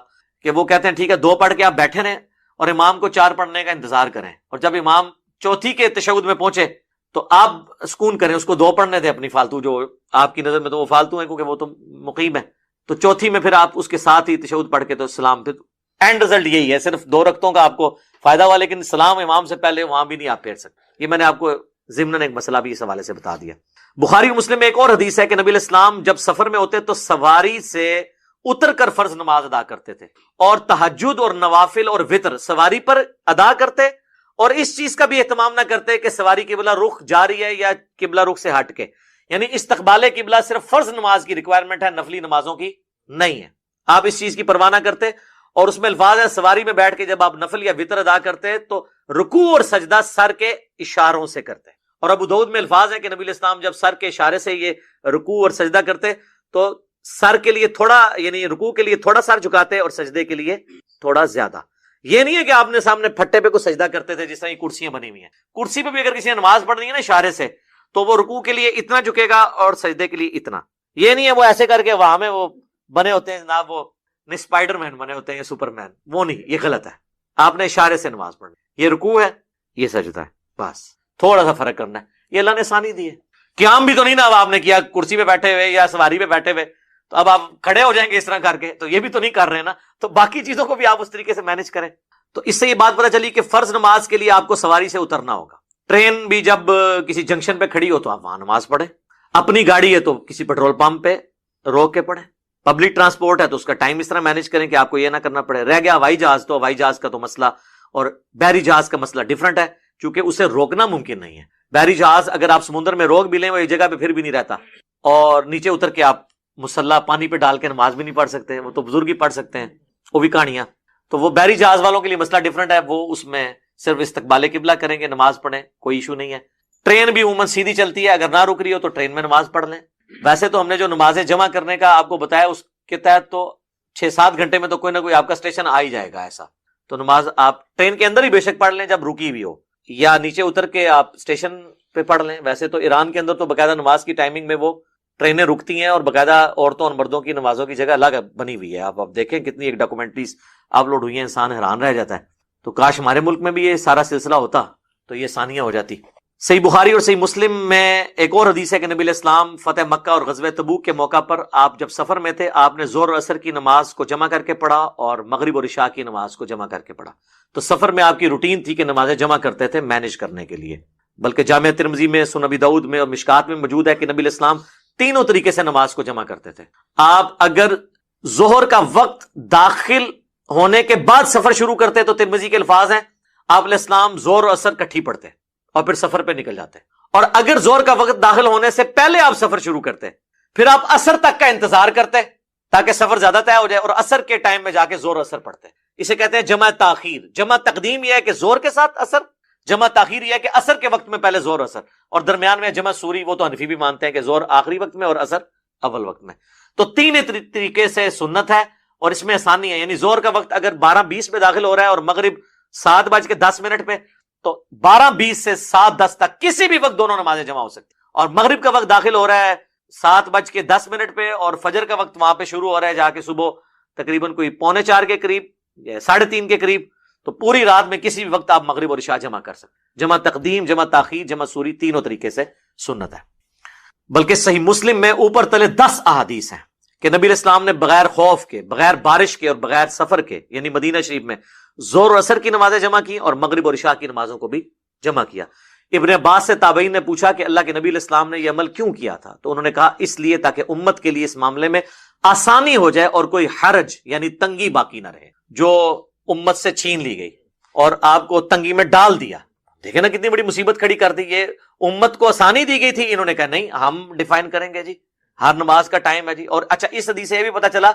کہ وہ کہتے ہیں ٹھیک ہے 2 پڑھ کے آپ بیٹھے رہیں اور امام کو 4 پڑھنے کا انتظار کریں، اور جب امام چوتھی کے تشہد میں پہنچے تو آپ سکون کریں، اس کو 2 پڑھنے دیں اپنی فالتو، جو آپ کی نظر میں تو وہ فالتو ہیں کیونکہ وہ تو مقیم ہے، تو چوتھی میں پھر آپ اس کے ساتھ ہی تشہد پڑھ کے تو سلام پھر اینڈ رزلٹ یہی ہے، صرف 2 رکعتوں کا آپ کو فائدہ ہوا، لیکن سلام امام سے پہلے وہاں بھی نہیں آپ پھیر سکتے۔ یہ میں نے آپ کو ضمناً ایک مسئلہ بھی اس حوالے سے بتا دیا۔ بخاری و مسلم میں ایک اور حدیث ہے کہ نبی علیہ السلام جب سفر میں ہوتے تو سواری سے اتر کر فرض نماز ادا کرتے تھے، اور تہجد اور نوافل اور وطر سواری پر ادا کرتے، اور اس چیز کا بھی اہتمام نہ کرتے کہ سواری قبلہ رخ جاری ہے یا قبلہ رخ سے ہٹ کے، یعنی استقبال قبلہ صرف فرض نماز کی ریکوائرمنٹ ہے، نفلی نمازوں کی نہیں ہے۔ آپ اس چیز کی پرواہ نہ کرتے، اور اس میں الفاظ ہے سواری میں بیٹھ کے جب آپ نفل یا وطر ادا کرتے تو رکوع اور سجدہ سر کے اشاروں سے کرتے، اور ابو داؤد میں الفاظ ہے کہ نبی علیہ السلام جب سر کے اشارے سے یہ رکوع اور سجدہ کرتے تو سر کے لیے تھوڑا، یعنی رکوع کے لیے تھوڑا سر جھکاتے اور سجدے کے لیے تھوڑا زیادہ۔ یہ نہیں ہے کہ آپ نے سامنے پھٹے پہ کوئی سجدہ کرتے تھے جس طرح یہ کرسیاں بنی ہوئی ہیں، کرسی پہ بھی اگر کسی نے نماز پڑھنی ہے نا اشارے سے تو وہ رکوع کے لیے اتنا جھکے گا اور سجدے کے لیے اتنا۔ یہ نہیں ہے وہ ایسے کر کے وہاں میں وہ بنے ہوتے ہیں جناب، وہ اسپائڈر مین بنے ہوتے ہیں یا سپر مین، وہ نہیں، یہ غلط ہے۔ آپ نے اشارے سے نماز پڑھنی، یہ رکوع ہے یہ سجدہ ہے، بس تھوڑا سا فرق کرنا ہے، یہ اللہ نے آسانی دی ہے۔ قیام بھی تو نہیں نا اب آپ نے کیا کرسی پہ بیٹھے ہوئے یا سواری پہ بیٹھے ہوئے تو اب آپ کھڑے ہو جائیں گے اس طرح کر کے، تو یہ بھی تو نہیں کر رہے نا، تو باقی چیزوں کو بھی آپ اس طریقے سے مینج کریں۔ تو اس سے یہ بات پتہ چلی کہ فرض نماز کے لیے آپ کو سواری سے اترنا ہوگا۔ ٹرین بھی جب کسی جنکشن پہ کھڑی ہو تو آپ وہاں نماز پڑھیں، اپنی گاڑی ہے تو کسی پیٹرول پمپ پہ روک کے پڑھیں، پبلک ٹرانسپورٹ ہے تو اس کا ٹائم اس طرح مینج کریں کہ آپ کو یہ نہ کرنا پڑے۔ رہ گیا ہوائی جہاز، تو ہوائی جہاز کا تو مسئلہ اور بحری جہاز کا مسئلہ ڈیفرنٹ ہے، چونکہ اسے روکنا ممکن نہیں ہے۔ بحری جہاز اگر آپ سمندر میں روک بھی لیں وہ ایک جگہ پہ پھر بھی نہیں رہتا، اور نیچے اتر کے آپ مسلح پانی پہ ڈال کے نماز بھی نہیں پڑھ سکتے، وہ تو بزرگ ہی پڑھ سکتے ہیں، وہ بھی کہانیاں۔ تو وہ بحری جہاز والوں کے لیے مسئلہ ڈیفرنٹ ہے، وہ اس میں صرف استقبال قبلہ کریں گے، نماز پڑھیں، کوئی ایشو نہیں ہے۔ ٹرین بھی عموماً سیدھی چلتی ہے، اگر نہ رک رہی ہو تو ٹرین میں نماز پڑھ لیں۔ ویسے تو ہم نے جو نمازیں جمع کرنے کا آپ کو بتایا اس کے تحت تو 6-7 گھنٹے میں تو کوئی نہ کوئی آپ کا اسٹیشن آ ہی جائے گا ایسا، تو نماز آپ ٹرین کے اندر ہی بے شک پڑھ لیں جب رکی بھی ہو، یا نیچے اتر کے آپ اسٹیشن پہ پڑھ لیں۔ ویسے تو ایران کے اندر تو باقاعدہ نماز کی ٹائمنگ میں وہ ٹرینیں رکتی ہیں، اور باقاعدہ عورتوں اور مردوں کی نمازوں کی جگہ الگ بنی ہوئی ہے۔ آپ دیکھیں کتنی ایک ڈاکومنٹریز اپلوڈ ہوئی ہیں، انسان حیران رہ جاتا ہے۔ تو کاش ہمارے ملک میں بھی یہ سارا سلسلہ ہوتا تو یہ آسانیاں ہو جاتی۔ صحیح بخاری اور صحیح مسلم میں ایک اور حدیث ہے کہ نبی علیہ السلام فتح مکہ اور غزوہ تبوک کے موقع پر آپ جب سفر میں تھے، آپ نے ظہر اور عصر کی نماز کو جمع کر کے پڑھا اور مغرب اور عشاء کی نماز کو جمع کر کے پڑھا۔ تو سفر میں آپ کی روٹین تھی کہ نمازیں جمع کرتے تھے مینج کرنے کے لیے، بلکہ جامع ترمذی میں، سنن ابی داؤد میں اور مشکات میں موجود ہے کہ نبی علیہ السلام تینوں طریقے سے نماز کو جمع کرتے تھے۔ آپ اگر ظہر کا وقت داخل ہونے کے بعد سفر شروع کرتے تو ترمذی کے الفاظ ہیں آپ علیہ السلام ظہر اور عصر کٹھی پڑھتے اور پھر سفر پہ نکل جاتے، اور اگر ظہر کا وقت داخل ہونے سے پہلے آپ سفر شروع کرتے پھر آپ عصر تک کا انتظار کرتے تاکہ سفر زیادہ طے ہو جائے، اور عصر کے ٹائم میں جا کے ظہر عصر پڑھتے۔ اسے کہتے ہیں جمع تاخیر۔ جمع تقدیم یہ ہے کہ ظہر کے ساتھ عصر، جمع تاخیر یہ ہے کہ عصر کے وقت میں پہلے ظہر عصر، اور درمیان میں جمع سوری، وہ تو حنفی بھی مانتے ہیں کہ ظہر آخری وقت میں اور عصر اول وقت میں۔ تو تین طریقے سے سنت ہے، اور اس میں آسانی ہے، یعنی ظہر کا وقت اگر 12:20 پہ داخل ہو رہا ہے اور مغرب 7:10 پہ، تو 12:20 سے 7:10 تک کسی بھی وقت دونوں نمازیں جمع ہو سکتی، اور مغرب کا وقت داخل ہو رہا ہے 7:10 پہ اور فجر کا وقت وہاں پہ شروع ہو رہا ہے جا کے صبح تقریباً کوئی 3:45 کے قریب یا 3:30 کے قریب، تو پوری رات میں کسی بھی وقت آپ مغرب اور عشاء جمع کر سکتے۔ جمع تقدیم، جمع تاخیر، جمع سوری، تینوں طریقے سے سنت ہے۔ بلکہ صحیح مسلم میں اوپر تلے 10 احادیث ہیں کہ نبی علیہ السلام نے بغیر خوف کے، بغیر بارش کے اور بغیر سفر کے، یعنی مدینہ شریف میں ظہر اور عصر کی نمازیں جمع کی اور مغرب اور عشاء کی نمازوں کو بھی جمع کیا۔ ابن عباس سے تابعین نے پوچھا کہ اللہ کے نبی علیہ السلام نے یہ عمل کیوں کیا تھا، تو انہوں نے کہا اس لیے تاکہ امت کے لیے اس معاملے میں آسانی ہو جائے اور کوئی حرج یعنی تنگی باقی نہ رہے، جو امت سے چھین لی گئی اور آپ کو تنگی میں ڈال دیا۔ دیکھیں نا کتنی بڑی مصیبت کھڑی کر دی، یہ امت کو آسانی دی گئی تھی، انہوں نے کہا نہیں ہم ڈیفائن کریں گے جی، ہر نماز کا ٹائم ہے جی۔ اور اچھا اس حدیث سے یہ بھی پتا چلا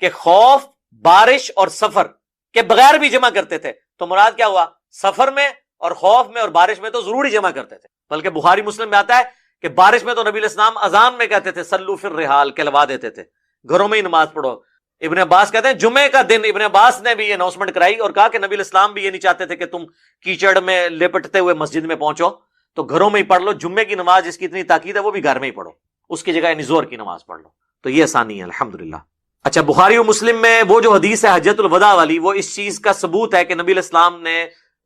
کہ خوف، بارش اور سفر کے بغیر بھی جمع کرتے تھے، تو مراد کیا ہوا، سفر میں اور خوف میں اور بارش میں تو ضروری جمع کرتے تھے۔ بلکہ بخاری مسلم میں آتا ہے کہ بارش میں تو نبی علیہ السلام اذان میں کہتے تھے سلو فی الرحال، کہلوا دیتے تھے گھروں میں ہی نماز پڑھو۔ ابن عباس کہتے ہیں جمعے کا دن ابن عباس نے بھی یہ اناؤنسمنٹ کرائی اور کہا کہ نبی علیہ السلام بھی یہ نہیں چاہتے تھے کہ تم کیچڑ میں لپٹتے ہوئے مسجد میں پہنچو، تو گھروں میں ہی پڑھ لو، جمعے کی نماز جس کی اتنی تاکید ہے وہ بھی گھر میں ہی پڑھو، اس کی جگہ ظہر کی نماز پڑھ لو، تو یہ آسانی ہے الحمدللہ۔ اچھا بخاری و مسلم میں وہ جو حدیث ہے حجۃ الوداع والی، وہ اس چیز کا ثبوت ہے کہ نبی علیہ السلام نے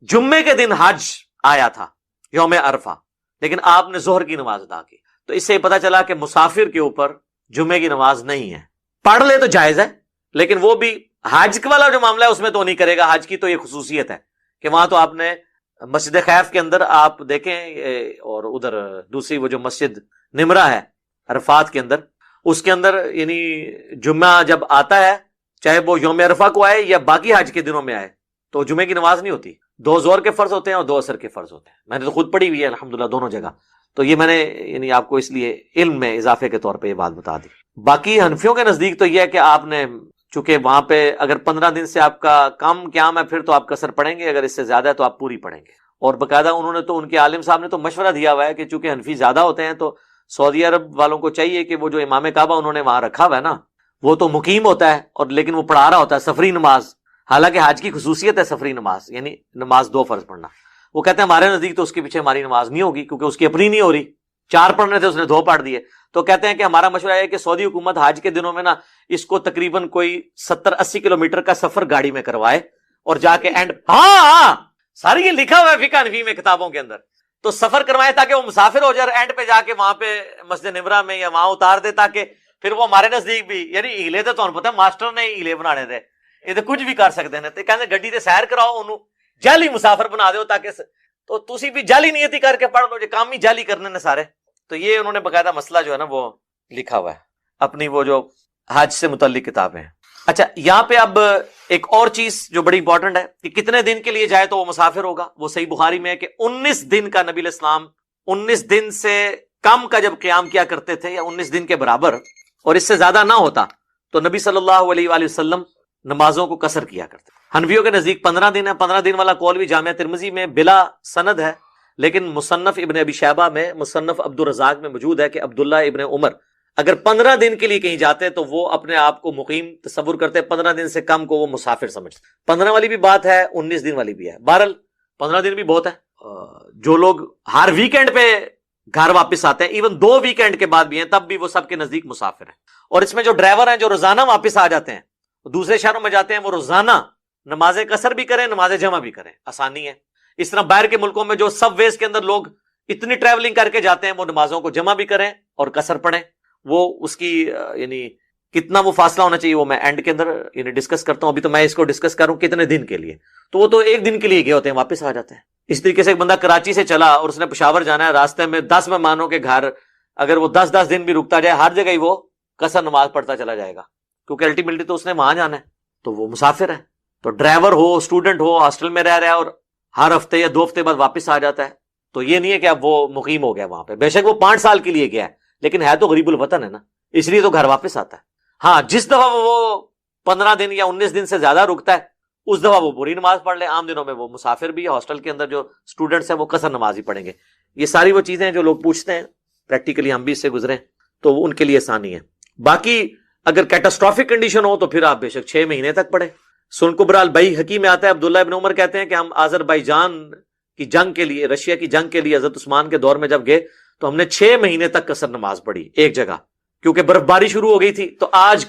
جمعے کے دن حج آیا تھا یوم عرفہ، لیکن آپ نے ظہر کی نماز ادا کی، تو اس سے پتہ چلا کہ مسافر کے اوپر جمعے کی نماز نہیں ہے، پڑھ لے تو جائز ہے، لیکن وہ بھی حج والا جو معاملہ ہے اس میں تو نہیں کرے گا. حج کی تو یہ خصوصیت ہے کہ وہاں تو آپ نے مسجد خیف کے اندر آپ دیکھیں، اور ادھر دوسری وہ جو مسجد نمرہ ہے عرفات کے اندر، اس کے اندر یعنی جمعہ جب آتا ہے، چاہے وہ یوم عرفہ کو آئے یا باقی حج کے دنوں میں آئے، تو جمعے کی نماز نہیں ہوتی. 2 ظہر کے فرض ہوتے ہیں اور 2 عصر کے فرض ہوتے ہیں. میں نے تو خود پڑھی ہوئی ہے الحمدللہ دونوں جگہ. تو یہ میں نے یعنی آپ کو اس لیے علم میں اضافے کے طور پہ یہ بات بتا دی. باقی حنفیوں کے نزدیک تو یہ ہے کہ آپ نے چونکہ وہاں پہ اگر 15 دن سے آپ کا کم قیام ہے پھر تو آپ قصر پڑھیں گے، اگر اس سے زیادہ ہے تو آپ پوری پڑھیں گے. اور باقاعدہ انہوں نے تو، ان کے عالم صاحب نے تو مشورہ دیا ہوا ہے کہ چونکہ حنفی زیادہ ہوتے ہیں تو سعودی عرب والوں کو چاہیے کہ وہ جو امام کعبہ انہوں نے وہاں رکھا ہوا ہے نا، وہ تو مقیم ہوتا ہے اور لیکن وہ پڑھا رہا ہوتا ہے سفری نماز. حالانکہ حج کی خصوصیت ہے سفری نماز، یعنی نماز 2 فرض پڑھنا. وہ کہتے ہیں ہمارے نزدیک تو اس کے پیچھے ہماری نماز نہیں ہوگی کیونکہ اس کی اپنی نہیں ہو رہی. 4 پڑھنے تھے اس نے 2 پڑھ دیے. تو کہتے ہیں کہ ہمارا مشورہ ہے کہ سعودی حکومت حج کے دنوں میں نا اس کو تقریباً کوئی 70-80 کلومیٹر کا سفر گاڑی میں کروائے اور جا کے اینڈ ساری یہ لکھا ہوا ہے فقہ حنفی میں کتابوں کے اندر، تو سفر کروائے تاکہ وہ مسافر ہو جائے اور اینڈ پہ جا کے وہاں پہ مسجد نمرہ میں یا وہاں اتار دے تاکہ پھر وہ ہمارے نزدیک بھی، یعنی ہیلے تو تمہیں پتہ ماسٹر نے ہیلے بنانے تھے، یہ تو کچھ بھی کر سکتے ہیں. تو کہتے گڈی تے سیر کراؤ، انہوں جعلی مسافر بنا دو تاکہ تو تسی بھی جعلی نیتی کر کے پڑھ لو، جو کام ہی جعلی کرنے نے سارے. تو یہ انہوں نے باقاعدہ مسئلہ جو ہے نا وہ لکھا ہوا ہے اپنی وہ جو حج سے متعلق کتابیں ہیں. اچھا یہاں پہ اب ایک اور چیز جو بڑی امپورٹنٹ ہے کہ کتنے دن کے لیے جائے تو وہ مسافر ہوگا. وہ صحیح بخاری میں ہے کہ 19 دن کا نبی الاسلام 19 دن سے کم کا جب قیام کیا کرتے تھے یا 19 دن کے برابر اور اس سے زیادہ نہ ہوتا تو نبی صلی اللہ علیہ وآلہ وسلم نمازوں کو قصر کیا کرتے. حنفیوں کے نزدیک 15 دن ہے. 15 دن والا قول بھی جامعہ ترمذی میں بلا سند ہے، لیکن مصنف ابن ابی شیبہ میں، مصنف عبد الرزاق میں موجود ہے کہ عبداللہ ابن عمر اگر 15 دن کے لیے کہیں جاتے تو وہ اپنے آپ کو مقیم تصور کرتے، 15 دن سے کم کو وہ مسافر سمجھتے. 15 والی بھی بات ہے، 19 دن والی بھی ہے. بہرحال 15 دن بھی بہت ہے. جو لوگ ہر ویکینڈ پہ گھر واپس آتے ہیں، ایون 2 ویکینڈ کے بعد بھی ہیں، تب بھی وہ سب کے نزدیک مسافر ہیں. اور اس میں جو ڈرائیور ہیں جو روزانہ واپس آ جاتے ہیں، دوسرے شہروں میں جاتے ہیں، وہ روزانہ نماز قصر بھی کریں، نماز جمع بھی کریں، آسانی ہے. اس طرح باہر کے ملکوں میں جو سب ویز کے اندر لوگ اتنی ٹریولنگ کر کے جاتے ہیں، وہ نمازوں کو جمع بھی کریں اور قصر پڑھیں. وہ اس کی یعنی کتنا وہ فاصلہ ہونا چاہیے وہ میں اینڈ کے اندر یعنی ڈسکس کرتا ہوں. ابھی تو میں اس کو ڈسکس کروں کتنے دن کے لیے، تو وہ تو 1 دن کے لیے گئے ہوتے ہیں، واپس آ جاتے ہیں. اس طریقے سے ایک بندہ کراچی سے چلا اور اس نے پشاور جانا ہے، راستے میں 10 مہمانوں کے گھر اگر وہ 10 دن بھی رکتا جائے، ہر جگہ ہی وہ قصر نماز پڑھتا چلا جائے گا کیونکہ الٹیمیٹلی تو اس نے وہاں جانا ہے، تو وہ مسافر ہے. تو ڈرائیور ہو، اسٹوڈنٹ ہو، ہاسٹل میں رہ رہا ہے اور ہر ہفتے یا 2 ہفتے بعد واپس آ جاتا ہے، تو یہ نہیں ہے کہ اب وہ مقیم ہو گیا وہاں پہ. بے شک وہ 5 سال کے لیے گیا ہے لیکن ہے تو غریب الوطن ہے نا، اس لیے تو گھر واپس آتا ہے. ہاں جس دفعہ وہ 15 دن یا 19 دن سے زیادہ رکتا ہے اس دفعہ وہ پوری نماز پڑھ لے. عام دنوں میں وہ مسافر بھی، ہاسٹل کے اندر جو اسٹوڈنٹس ہیں وہ قصر نماز ہی پڑھیں گے. یہ ساری وہ چیزیں جو لوگ پوچھتے ہیں، پریکٹیکلی ہم بھی اس سے گزرے تو وہ ان کے لیے آسانی ہے. باقی اگر کیٹاسٹرافک کنڈیشن ہو تو پھر آپ بے شک 6 مہینے تک پڑھیں. سن کبرا البیہقی میں آتا ہے، عبداللہ ابن عمر کہتے ہیں کہ ہم آذربائیجان کی جنگ کے لیے، رشیا کی جنگ کے لیے حضرت عثمان کے دور میں جب گئے تو ہم نے 6 مہینے تک قصر نماز پڑھی ایک جگہ، کیونکہ برف باری شروع ہو گئی تھی. تو آج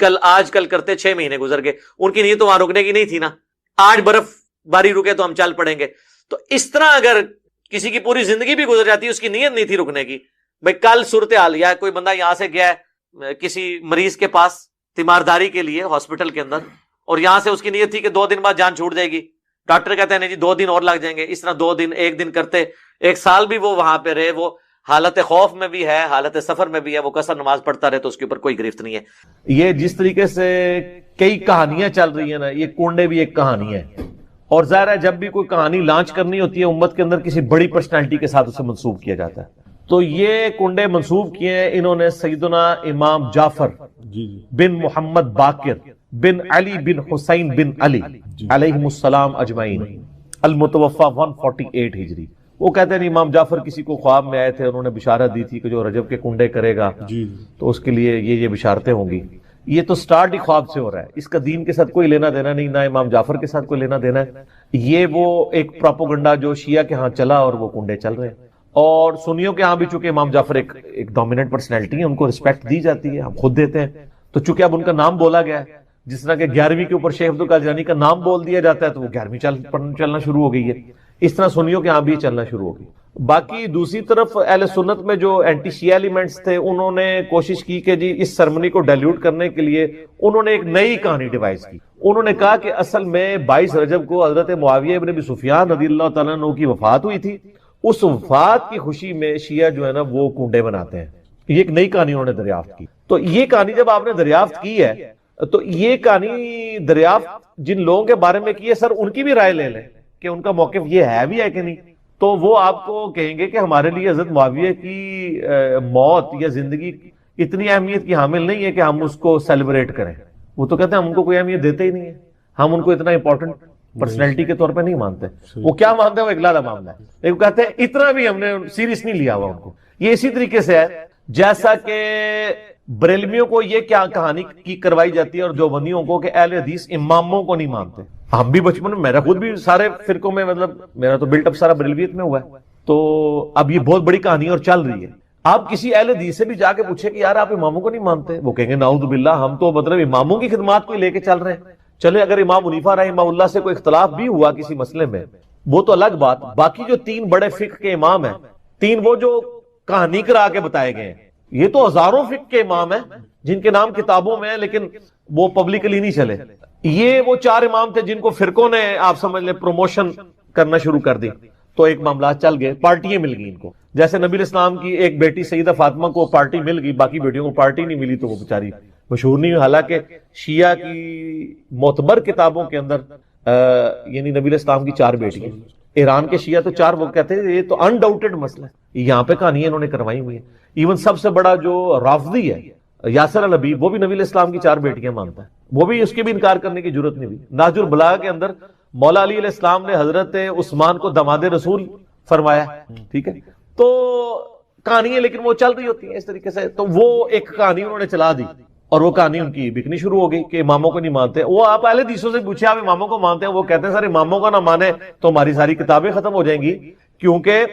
کل کرتے 6 مہینے گزر گئے. ان کی نیت تو وہاں رکنے کی نہیں تھی نا، آج برف باری رکے تو ہم چل پڑیں گے. تو اس طرح اگر کسی کی پوری زندگی بھی گزر جاتی ہے، اس کی نیت نہیں تھی رکنے کی، بھائی کل صورتحال یا کوئی بندہ یہاں سے گیا ہے کسی مریض کے پاس تیمارداری کے لیے ہاسپٹل کے اندر، اور یہاں سے اس کی نیت تھی کہ 2 دن بعد جان چھوٹ جائے گی، ڈاکٹر کہتے ہیں نہیں جی 2 دن اور لگ جائیں گے. اس طرح 2 دن 1 دن کرتے 1 سال بھی وہ وہاں پہ رہے، وہ حالت خوف میں بھی ہے، حالت سفر میں بھی ہے، وہ قصر نماز پڑھتا رہے تو اس کے اوپر کوئی گرفت نہیں ہے. یہ جس طریقے سے کئی کہانیاں چل رہی ہیں نا، یہ کنڈے بھی ایک کہانی ہے. اور ظاہر ہے جب بھی کوئی کہانی لانچ کرنی ہوتی ہے امت کے اندر کسی بڑی پرسنالٹی کے ساتھ اسے منسوب کیا جاتا ہے. تو یہ کنڈے منسوب کیے ہیں انہوں نے سیدنا امام جعفر بن محمد باقر بن علی بن حسین بن علی علیہم السلام اجمعین، المتوفى 148 ہجری. وہ کہتے ہیں امام جعفر کسی کو خواب میں آئے تھے، انہوں نے بشارت دی تھی کہ جو رجب کے کنڈے کرے گا تو اس کے لیے یہ بشارتیں ہوں گی. یہ تو سٹارٹ ہی خواب سے ہو رہا ہے، اس کا دین کے ساتھ کوئی لینا دینا نہیں، نہ امام جعفر کے ساتھ کوئی لینا دینا ہے. یہ وہ ایک پروپیگنڈا جو شیعہ کے ہاں چلا اور وہ کنڈے چل رہے ہیں. اور سنیوں کے ہاں بھی چونکہ امام جعفر ایک ڈومیننٹ پرسنالٹی ہے، ان کو رسپیکٹ دی جاتی ہے، ہم خود دیتے ہیں. تو چونکہ اب ان کا نام بولا گیا ہے، جس طرح کہ 11ویں کے اوپر شیخ عبد القادر جیلانی کا نام بول دیا جاتا ہے تو وہ 11ویں چلنا شروع ہو گئی ہے. اس طرح سنیوں کے ہاں بھی چلنا شروع ہو گئی. باقی دوسری طرف اہل سنت میں جو اینٹی شیعہ ایلیمنٹس تھے انہوں نے کوشش کی کہ جی اس سرمنی کو ڈائلیوٹ کرنے کے لیے انہوں نے ایک نئی کہانی ڈیوائز کی. انہوں نے کہا کہ اصل میں 22 رجب کو حضرت معاویہ ابن ابی سفیان رضی اللہ تعالیٰ عنہ کی وفات ہوئی تھی. اس وفات کی خوشی میں شیعہ جو ہے نا وہ کنڈے بناتے ہیں. یہ ایک نئی کہانی انہوں نے دریافت کی. تو یہ کہانی جب آپ نے دریافت کی ہے تو یہ کہانی دریافت جن لوگوں کے بارے میں کی ہے سر ان کی بھی رائے لے لیں کہ ان کا موقف یہ ہے بھی ہے کہ نہیں. تو وہ آپ کو کہیں گے کہ ہمارے لیے حضرت معاویہ کی موت یا زندگی اتنی اہمیت کی حامل نہیں ہے کہ ہم اس کو سیلیبریٹ کریں. وہ تو کہتے ہیں ہم ان کو کوئی اہمیت دیتے ہی نہیں ہے, ہم ان کو اتنا امپورٹنٹ پرسنالٹی کے طور پہ نہیں مانتے. وہ کیا مانتے ہیں وہ اگلا معاملہ ہے, لیکن کہتے ہیں اتنا بھی ہم نے سیریس نہیں لیا ہوا ان کو. یہ اسی طریقے سے ہے جیسا کہ بریلویوں کو یہ کیا کہانی کی کروائی جاتی ہے اور دیوبندیوں کو کہ اہل حدیث اماموں کو نہیں مانتے. ہم بھی بچپن میں, میرا خود بھی سارے فرقوں میں, مطلب میرا تو بلٹ اپ سارا بریلویت میں ہوا ہے. تو اب یہ بہت بڑی کہانی اور چل رہی ہے. آپ کسی اہل حدیث سے بھی جا کے پوچھیں کہ یار آپ اماموں کو نہیں مانتے, وہ کہیں گے نعوذ باللہ ہم تو مطلب اماموں کی خدمات کو لے کے چل رہے ہیں. چلے اگر امام حنیفہ رحمہ اللہ سے کوئی اختلاف بھی ہوا کسی مسئلے میں وہ تو الگ بات. باقی جو 3 بڑے فقہ کے امام ہیں, 3 وہ جو کہانی کرا کے بتائے گئے ہیں, یہ تو ہزاروں فقہ کے امام ہیں جن کے نام کتابوں میں ہیں لیکن وہ پبلکلی نہیں چلے. یہ وہ 4 امام تھے جن کو فرقوں نے آپ سمجھ لیں پروموشن کرنا شروع کر دی تو ایک معاملات چل گئے, پارٹیاں مل گئی ان کو. جیسے نبی اسلام کی ایک بیٹی سیدہ فاطمہ کو پارٹی مل گئی, باقی بیٹیوں کو پارٹی نہیں ملی تو وہ بیچاری مشہور نہیں ہوئی. حالانکہ شیعہ کی معتبر کتابوں کے اندر یعنی نبی اسلام کی 4 بیٹیاں, ایران کے شیعہ تو 4 وہ کہتے ہیں یہ تو انڈاؤٹڈ مسئلہ ہے. یہاں پہ کہانیاں انہوں نے کروائی ہوئی ہیں. ایون سب سے بڑا جو رافضی ہے یاسر الحبیب وہ بھی نبی اسلام کی 4 بیٹیاں مانتا ہے, وہ بھی اس کے بھی انکار کرنے کی ضرورت نہیں ہوئی. نہج البلاغہ کے اندر مولا علی علیہ السلام نے حضرت عثمان کو داماد رسول فرمایا, ٹھیک ہے. تو کہانیاں لیکن وہ چل رہی ہوتی ہیں اس طریقے سے. تو وہ ایک کہانی انہوں نے چلا دی اور وہ کہانی ان کی بکنی شروع ہو گئی کہ اماموں کو نہیں مانتے. وہ آپ اہل حدیثوں سے پوچھے آپ اماموں کو مانتے ہیں, وہ کہتے ہیں سر اماموں کو نہ مانے تو ہماری ساری کتابیں ختم ہو جائیں گی, کیونکہ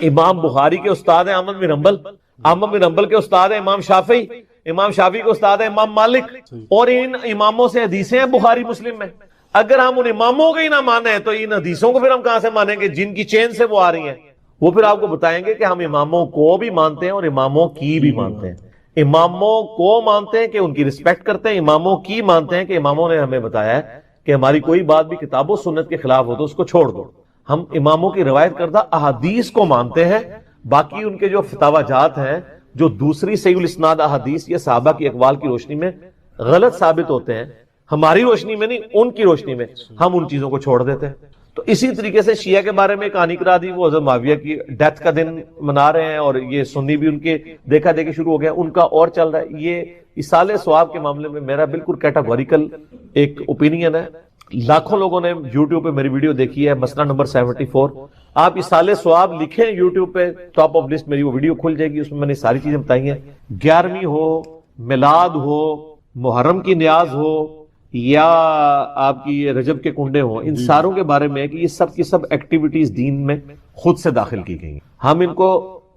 امام بخاری کے استاد ہیں احمد بن حنبل, احمد بن حنبل کے استاد ہیں امام شافعی, امام شافعی کے استاد ہیں امام مالک, اور ان اماموں سے حدیثیں ہیں بخاری مسلم میں. اگر ہم ان اماموں کو ہی نہ مانیں تو ان حدیثوں کو پھر ہم کہاں سے مانیں گے جن کی چین سے وہ آ رہی ہیں. وہ پھر آپ کو بتائیں گے کہ ہم اماموں کو بھی مانتے ہیں اور اماموں کی بھی مانتے ہیں. اماموں کو مانتے ہیں کہ ان کی رسپیکٹ کرتے ہیں, اماموں کی مانتے ہیں کہ اماموں نے ہمیں بتایا ہے کہ ہماری کوئی بات بھی کتاب و سنت کے خلاف ہو تو اس کو چھوڑ دو. ہم اماموں کی روایت کردہ احادیث کو مانتے ہیں, باقی ان کے جو فتاوی جات ہیں جو دوسری صحیح الاسناد احادیث یا صحابہ کی اقوال کی روشنی میں غلط ثابت ہوتے ہیں, ہماری روشنی میں نہیں ان کی روشنی میں ہم ان چیزوں کو چھوڑ دیتے ہیں. تو اسی طریقے سے شیعہ کے بارے میں کہانی کرا دی, وہ حضرت معاویہ کی ڈیتھ کا دن منا رہے ہیں اور یہ سنی بھی ان کے دیکھا دیکھی شروع ہو گیا, ان کا اور چل رہا ہے. یہ اصالہ ثواب کے معاملے میں میرا بالکل کیٹاگوریکل ایک اوپینین ہے. لاکھوں لوگوں نے یوٹیوب پہ میری ویڈیو دیکھی ہے, مسئلہ نمبر 74. آپ اصالہ ثواب لکھیں یوٹیوب پہ, ٹاپ آف لسٹ میری وہ ویڈیو کھل جائے گی, اس میں نے ساری چیزیں بتائی ہیں. 11ویں ہو, میلاد ہو, محرم کی نیاز ہو یا آپ کی یہ رجب کے کنڈے ہوں, ان ساروں کے بارے میں ہے کہ یہ سب کی سب ایکٹیویٹیز دین میں خود سے داخل کی گئی ہیں. ہم ان کو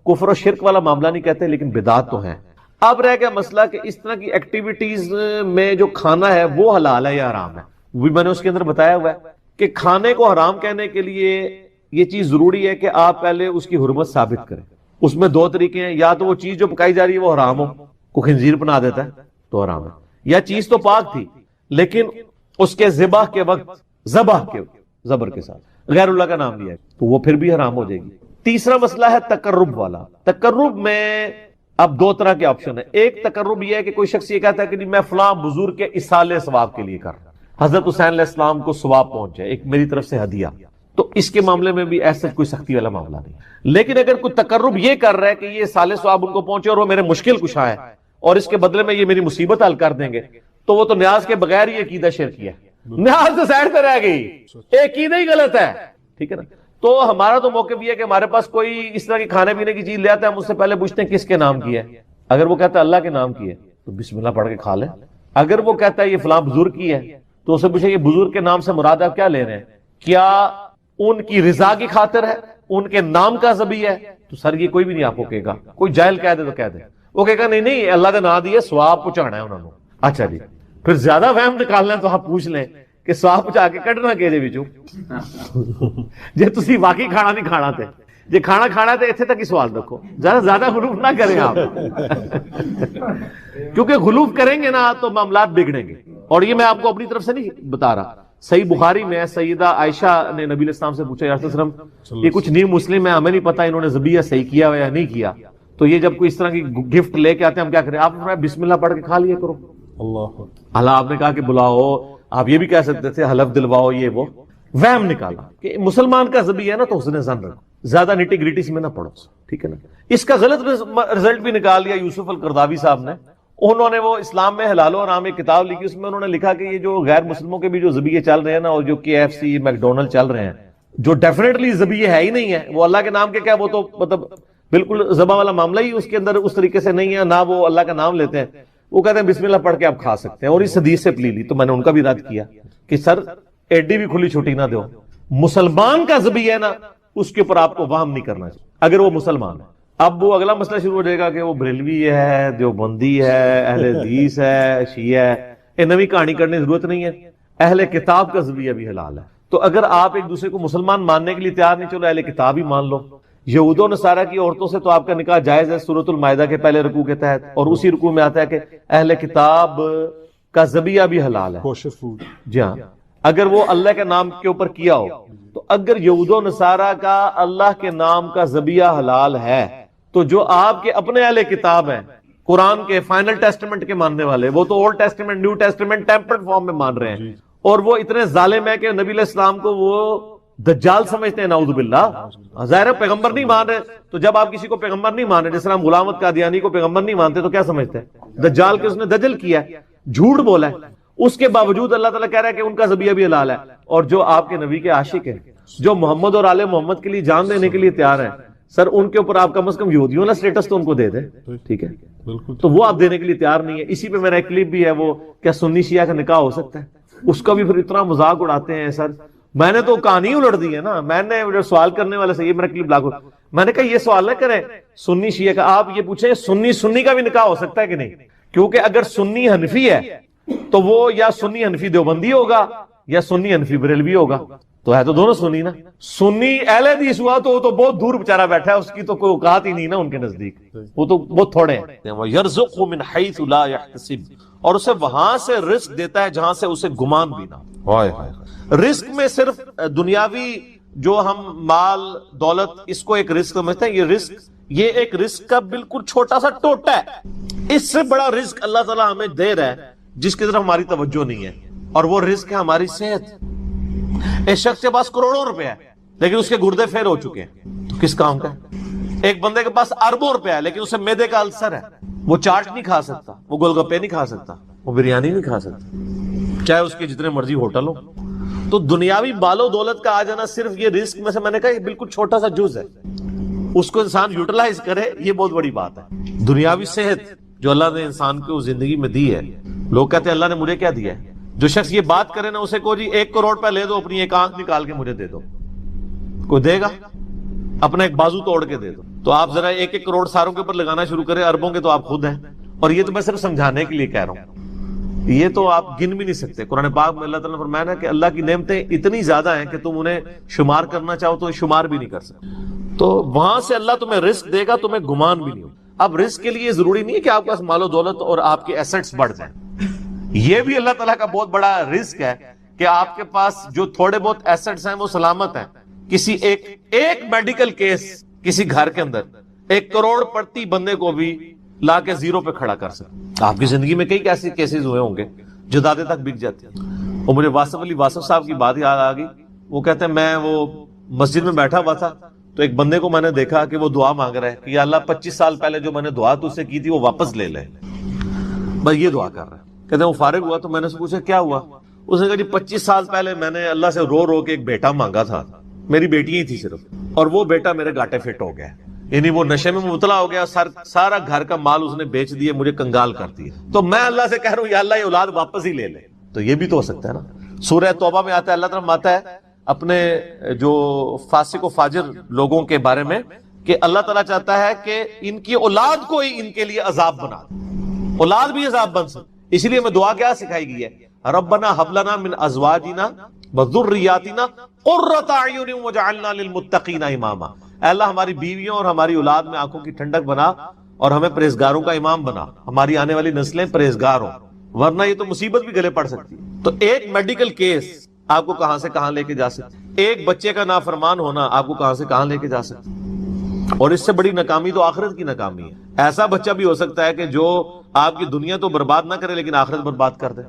کفر و شرک والا معاملہ نہیں کہتے لیکن بدعت تو ہیں. اب رہ گیا مسئلہ کہ اس طرح کی ایکٹیویٹیز میں جو کھانا ہے وہ حلال ہے یا حرام ہے. وہ بھی میں نے اس کے اندر بتایا ہوا ہے کہ کھانے کو حرام کہنے کے لیے یہ چیز ضروری ہے کہ آپ پہلے اس کی حرمت ثابت کریں. اس میں 2 طریقے ہیں, یا تو وہ چیز جو پکائی جا رہی ہے وہ حرام ہو, کو خنزیر بنا دیتا ہے تو حرام ہے, یا چیز تو پاک تھی لیکن اس کے ذبح کے وقت ذبح کے زبر کے ساتھ غیر اللہ کا نام لیا ہے تو وہ پھر بھی حرام ہو جائے گی. تیسرا مسئلہ ہے تقرب والا. تقرب میں اب 2 طرح کے آپشن ہیں. ایک تقرب یہ ہے کہ کوئی شخص یہ کہتا ہے کہ میں فلاں بزرگ کے اصالہ ثواب کے لیے کر رہا ہوں, حضرت حسین علیہ السلام کو ثواب پہنچ جائے, ایک میری طرف سے ہدیہ, تو اس کے معاملے میں بھی ایسا کوئی سختی والا معاملہ نہیں. لیکن اگر کوئی تقرب یہ کر رہا ہے کہ یہ اصالہ ثواب ان کو پہنچے اور وہ میرے مشکل کشا ہے اور اس کے بدلے میں یہ میری مصیبت حل کر دیں گے, تو وہ تو نیاز کے بغیر ہی عقیدہ شرکی ہے. نیاز تو سائڈ پہ رہ گئی, عقیدہ ہی غلط ہے, ٹھیک ہے نا. تو ہمارا تو موقف یہ ہے کہ ہمارے پاس کوئی اس طرح کی کھانے پینے کی چیز لے آتا ہے, ہم اس سے پہلے پوچھتے ہیں کس کے نام کی ہے. اگر وہ کہتا ہے اللہ کے نام کی ہے تو بسم اللہ پڑھ کے کھا لیں. اگر وہ کہتا ہے یہ فلاں بزرگ کی ہے تو اسے پوچھے یہ بزرگ کے نام سے مراد آپ کیا لے رہے ہیں, کیا ان کی رضا کی خاطر ہے, ان کے نام کا ذبیح ہے؟ تو سر یہ کوئی بھی نہیں آپ کو کہے گا. کوئی جاہل کہہ دے تو کہہ دے, وہ کہے گا نہیں نہیں اللہ کا نام دیے ثواب پہنچانا ہے انہوں نے. اچھا جی, پھر زیادہ وہم نکالنا ہے تو آپ پوچھ لیں کہ ثواب پہنچا کے کٹنا کہ جی تسی واقعی کھانا نہیں کھانا تے یہ کھانا کھانا ہے تو اتنے تک ہی سوال رکھو، زیادہ غلوف نہ کریں آپ کیونکہ غلوف کریں گے نا تو معاملات بگڑیں گے. اور یہ میں آپ کو اپنی طرف سے نہیں بتا رہا، صحیح بخاری میں سیدہ عائشہ نے نبی علیہ السلام سے پوچھا یا رسول اللہ علیہ وسلم یہ کچھ نیو مسلم ہے، ہمیں نہیں پتا انہوں نے ذبیحہ صحیح کیا یا نہیں کیا، تو یہ جب کوئی اس طرح کی گفٹ لے کے آتے ہیں ہم کیا کریں؟ آپ نے فرمایا بسم اللہ پڑھ کے کھا لیا کرو. اللہ آپ نے کہا کہ بلاؤ، آپ یہ بھی کہہ سکتے تھے حلف دلواؤ، یہ وہ وہم نکالا کہ مسلمان کا ذبیحہ ہے نا تو حسن ظن رکھو، زیادہ نیٹی گریٹی میں نہ پڑھو، ٹھیک ہے نا. اس کا غلط رزلٹ بھی نکال لیا یوسف القرداوی صاحب نے. انہوں نے وہ اسلام میں حلال و حرام ایک کتاب لکھی، اس میں انہوں نے لکھا کہ یہ جو غیر مسلموں کے بھی جو ذبیحے چل رہے ہیں نا، اور جو KFC میکڈونلڈ چل رہے ہیں، جو ڈیفینیٹلی ذبیحے ہے ہی نہیں ہے، وہ اللہ کے نام کے کیا، وہ تو مطلب بالکل ذبح والا معاملہ ہی اس کے اندر اس طریقے سے نہیں ہے، نہ وہ اللہ کا نام لیتے ہیں. وہ کہتے ہیں بسم اللہ پڑھ کے آپ کھا سکتے ہیں، اور اس حدیث سے پلی لی. تو میں نے ان کا بھی رد کیا کہ سر ایڈی بھی کھلی چھٹی نہ دو، مسلمان کا ذبیحہ ہے نا اس کے اوپر آپ کو وہم نہیں کرنا چاہیے اگر وہ مسلمان ہے. اب وہ اگلا مسئلہ شروع ہو جائے گا کہ وہ بریلوی ہے، دیوبندی ہے، اہل حدیث ہے، شیعہ ہے. یہ نئی کہانی کرنے کی ضرورت نہیں ہے. اہل کتاب کا ذبیحہ بھی حلال ہے. تو اگر آپ ایک دوسرے کو مسلمان ماننے کے لیے تیار نہیں، چلو اہل کتاب ہی مان لو. یہود و نصارہ کی عورتوں سے تو آپ کا نکاح جائز ہے سورۃ المائدہ کے پہلے رکوع کے تحت، اور اسی رکوع میں آتا ہے کہ اہل کتاب کا ذبیحہ بھی حلال ہے. جی ہاں، اگر وہ اللہ کے نام کے اوپر کیا ہو. تو اگر یہود و نصارہ کا اللہ کے نام کا ذبیحہ حلال ہے تو جو آپ کے اپنے اہل کتاب ہیں، قرآن کے فائنل ٹیسٹمنٹ کے ماننے والے، وہ تو old testament new testament tempered form میں مان رہے ہیں، اور وہ اتنے ظالم ہیں کہ نبی علیہ السلام کو وہ دجال سمجھتے ہیں، نعوذ باللہ. ظاہر ہے پیغمبر نہیں مان رہے، تو جب آپ کسی کو پیغمبر نہیں مان رہے، جس طرح ہم غلام احمد قادیانی کو پیغمبر نہیں مانتے، تو کیا سمجھتے ہیں؟ دجال کے اس نے دجل کیا ہے، جھوٹ بولا ہے. اس کے باوجود اللہ تعالیٰ کہہ رہا ہے کہ ان کا ذبیحہ بھی حلال ہے. اور جو آپ کے نبی کے عاشق ہیں، جو محمد اور آل محمد کے لیے جان دینے کے لیے تیار ہیں، سر ان کے اوپر آپ کم از کم یہودیوں والا سٹیٹس تو ان کو دے دیں، ٹھیک ہے؟ تو وہ آپ دینے کے لیے تیار نہیں ہے. اسی پہ میرا ایک کلپ بھی ہے، وہ کیا سنی شیعہ کا نکاح ہو سکتا ہے؟ اس کا بھی پھر اتنا مذاق اڑاتے ہیں. سر میں نے تو کہانی الٹ دی ہے نا، میں نے سوال کرنے والے سے یہ میرا کلپ لاگو، میں نے کہا یہ سوال نہ کریں سنی شیعہ کا، آپ یہ پوچھیں سنی کا بھی نکاح ہو سکتا ہے کہ نہیں؟ کیونکہ اگر سنی حنفی ہے تو وہ یا سنی حنفی دیوبندی ہوگا یا سنی حنفی بریلوی ہوگا. تو ہے تو دونوں سنی نا. سنی اہل حدیث ہوا تو وہ تو بہت دور بیچارہ بیٹھا ہے، اس کی تو کوئی اوقات ہی نہیں نا ان کے نزدیک، وہ تو بہت تھوڑے ہیں. وَيَرْزُقْهُ مِنْ حَيْثُ لَا يَحْتَسِبُ، اور اسے وہاں سے رزق دیتا ہے جہاں سے اسے گمان بھی نہ ہو. رزق میں صرف دنیاوی جو ہم مال دولت اس کو ایک رزق سمجھتے ہیں، یہ ایک رزق کا بالکل چھوٹا سا ٹوٹا ہے. اس سے بڑا رزق اللہ تعالیٰ ہمیں دے رہا ہے جس کی طرف ہماری توجہ نہیں ہے، اور وہ رزق ہے ہماری صحت. ایک شخص کے پاس کروڑوں روپے ہے لیکن اس کے گردے فیل ہو چکے ہیں، تو کس کام کا ہے؟ ایک بندے کے پاس اربوں روپے ہے لیکن اسے معدے کا السر ہے، وہ چاٹ نہیں کھا سکتا، وہ گول گپے نہیں کھا سکتا، وہ بریانی نہیں کھا سکتا، چاہے اس کے جتنے مرضی ہوٹل ہو. تو دنیاوی بال و دولت کا آ جانا صرف یہ رزق میں سے میں نے کہا یہ بالکل چھوٹا سا جز ہے، اس کو انسان یوٹیلائز کرے یہ بہت بڑی بات ہے. دنیاوی صحت جو اللہ نے انسان کو زندگی میں دی ہے، لوگ کہتے ہیں اللہ نے مجھے کیا دیا ہے؟ جو شخص یہ بات کرے نا اسے کو جی 1 کروڑ پہ لے دو، اپنی ایک آنکھ نکال کے مجھے دے دو. کوئی دے گا؟ اپنا ایک بازو توڑ کے دے دو. تو آپ ذرا 1 کروڑ ساروں کے اوپر لگانا شروع کریں، اربوں کے تو آپ خود ہیں. اور یہ تو میں صرف سمجھانے کے لیے کہہ رہا ہوں، یہ تو آپ گن بھی نہیں سکتے. قرآن پاک میں اللہ تعالیٰ نے فرمایا نا کہ اللہ کی نعمتیں اتنی زیادہ ہیں کہ تم انہیں شمار کرنا چاہو تو شمار بھی نہیں کر سکتے. تو وہاں سے اللہ تمہیں رزق دے گا، تمہیں گمان بھی نہیں ہو. اب رزق کے لیے ضروری نہیں ہے کہ آپ کے پاس مال و دولت اور آپ کے ایسٹس بڑھ جائیں. یہ بھی اللہ تعالیٰ کا بہت بڑا رزق ہے کہ آپ کے پاس جو تھوڑے بہت ایسٹس ہیں وہ سلامت ہیں. کسی ایک میڈیکل کیس کسی گھر کے اندر 1 کروڑ پڑتی بندے کو بھی لا کے زیرو پہ کھڑا کر سکتے. آپ کی زندگی میں کئی ایسے کیسز ہوئے ہوں گے جدادیں تک بک جاتی ہیں. اور مجھے واصف علی واصف صاحب کی بات یاد آ گئی. وہ کہتے ہیں میں وہ مسجد میں بیٹھا ہوا تھا تو ایک بندے کو میں نے دیکھا کہ وہ دعا مانگ رہا ہے کہ یا اللہ 25 سال پہلے جو میں نے دعا تجھ سے کی تھی وہ واپس لے لے. بس یہ دعا کر رہا ہے. کہتے ہیں وہ فارغ ہوا تو میں نے سے پوچھا کیا ہوا؟ اس نے کہا جی 25 سال پہلے میں نے اللہ سے رو رو کے ایک بیٹا مانگا تھا، میری بیٹی ہی تھی صرف، اور وہ بیٹا میرے گاٹے فٹ ہو گیا، یعنی وہ نشے میں مبتلا ہو گیا، سارا گھر کا مال اس نے بیچ دیا، مجھے کنگال کر دیا. تو میں اللہ سے کہہ رہا ہوں یا اللہ یہ اولاد واپس ہی لے لے. تو یہ بھی تو ہو سکتا ہے نا. سورہ توبہ میں آتا ہے، اللہ تعالیٰ آتا ہے اپنے جو فاسق و فاجر لوگوں کے بارے میں کہ اللہ تعالیٰ چاہتا ہے کہ ان کی اولاد کو ہی ان کے لیے عذاب بنا دے، اولاد بھی عذاب بن سکے. اسی لیے میں دعا کیا سکھائی گئی ہے، ربنا حب لنا من ازواجنا وذریاتنا قرۃ اعین وجعلنا للمتقین اماما. اے اللہ ہماری بیویوں اور ہماری اولاد میں آنکھوں کی ٹھنڈک بنا اور ہمیں پرہیزگاروں کا امام بنا، ہماری آنے والی نسلیں پرہیزگار ہوں، ورنہ یہ تو مصیبت بھی گلے پڑ سکتی ہے۔ تو ایک میڈیکل کیس آپ کو کہاں سے کہاں لے کے جا سکتی، ایک بچے کا نافرمان ہونا آپ کو کہاں سے کہاں لے کے جا سکتی، اور اس سے بڑی ناکامی تو آخرت کی ناکامی ہے۔ ایسا بچہ بھی ہو سکتا ہے کہ جو آپ کی دنیا تو برباد نہ کرے لیکن آخرت برباد کر دے،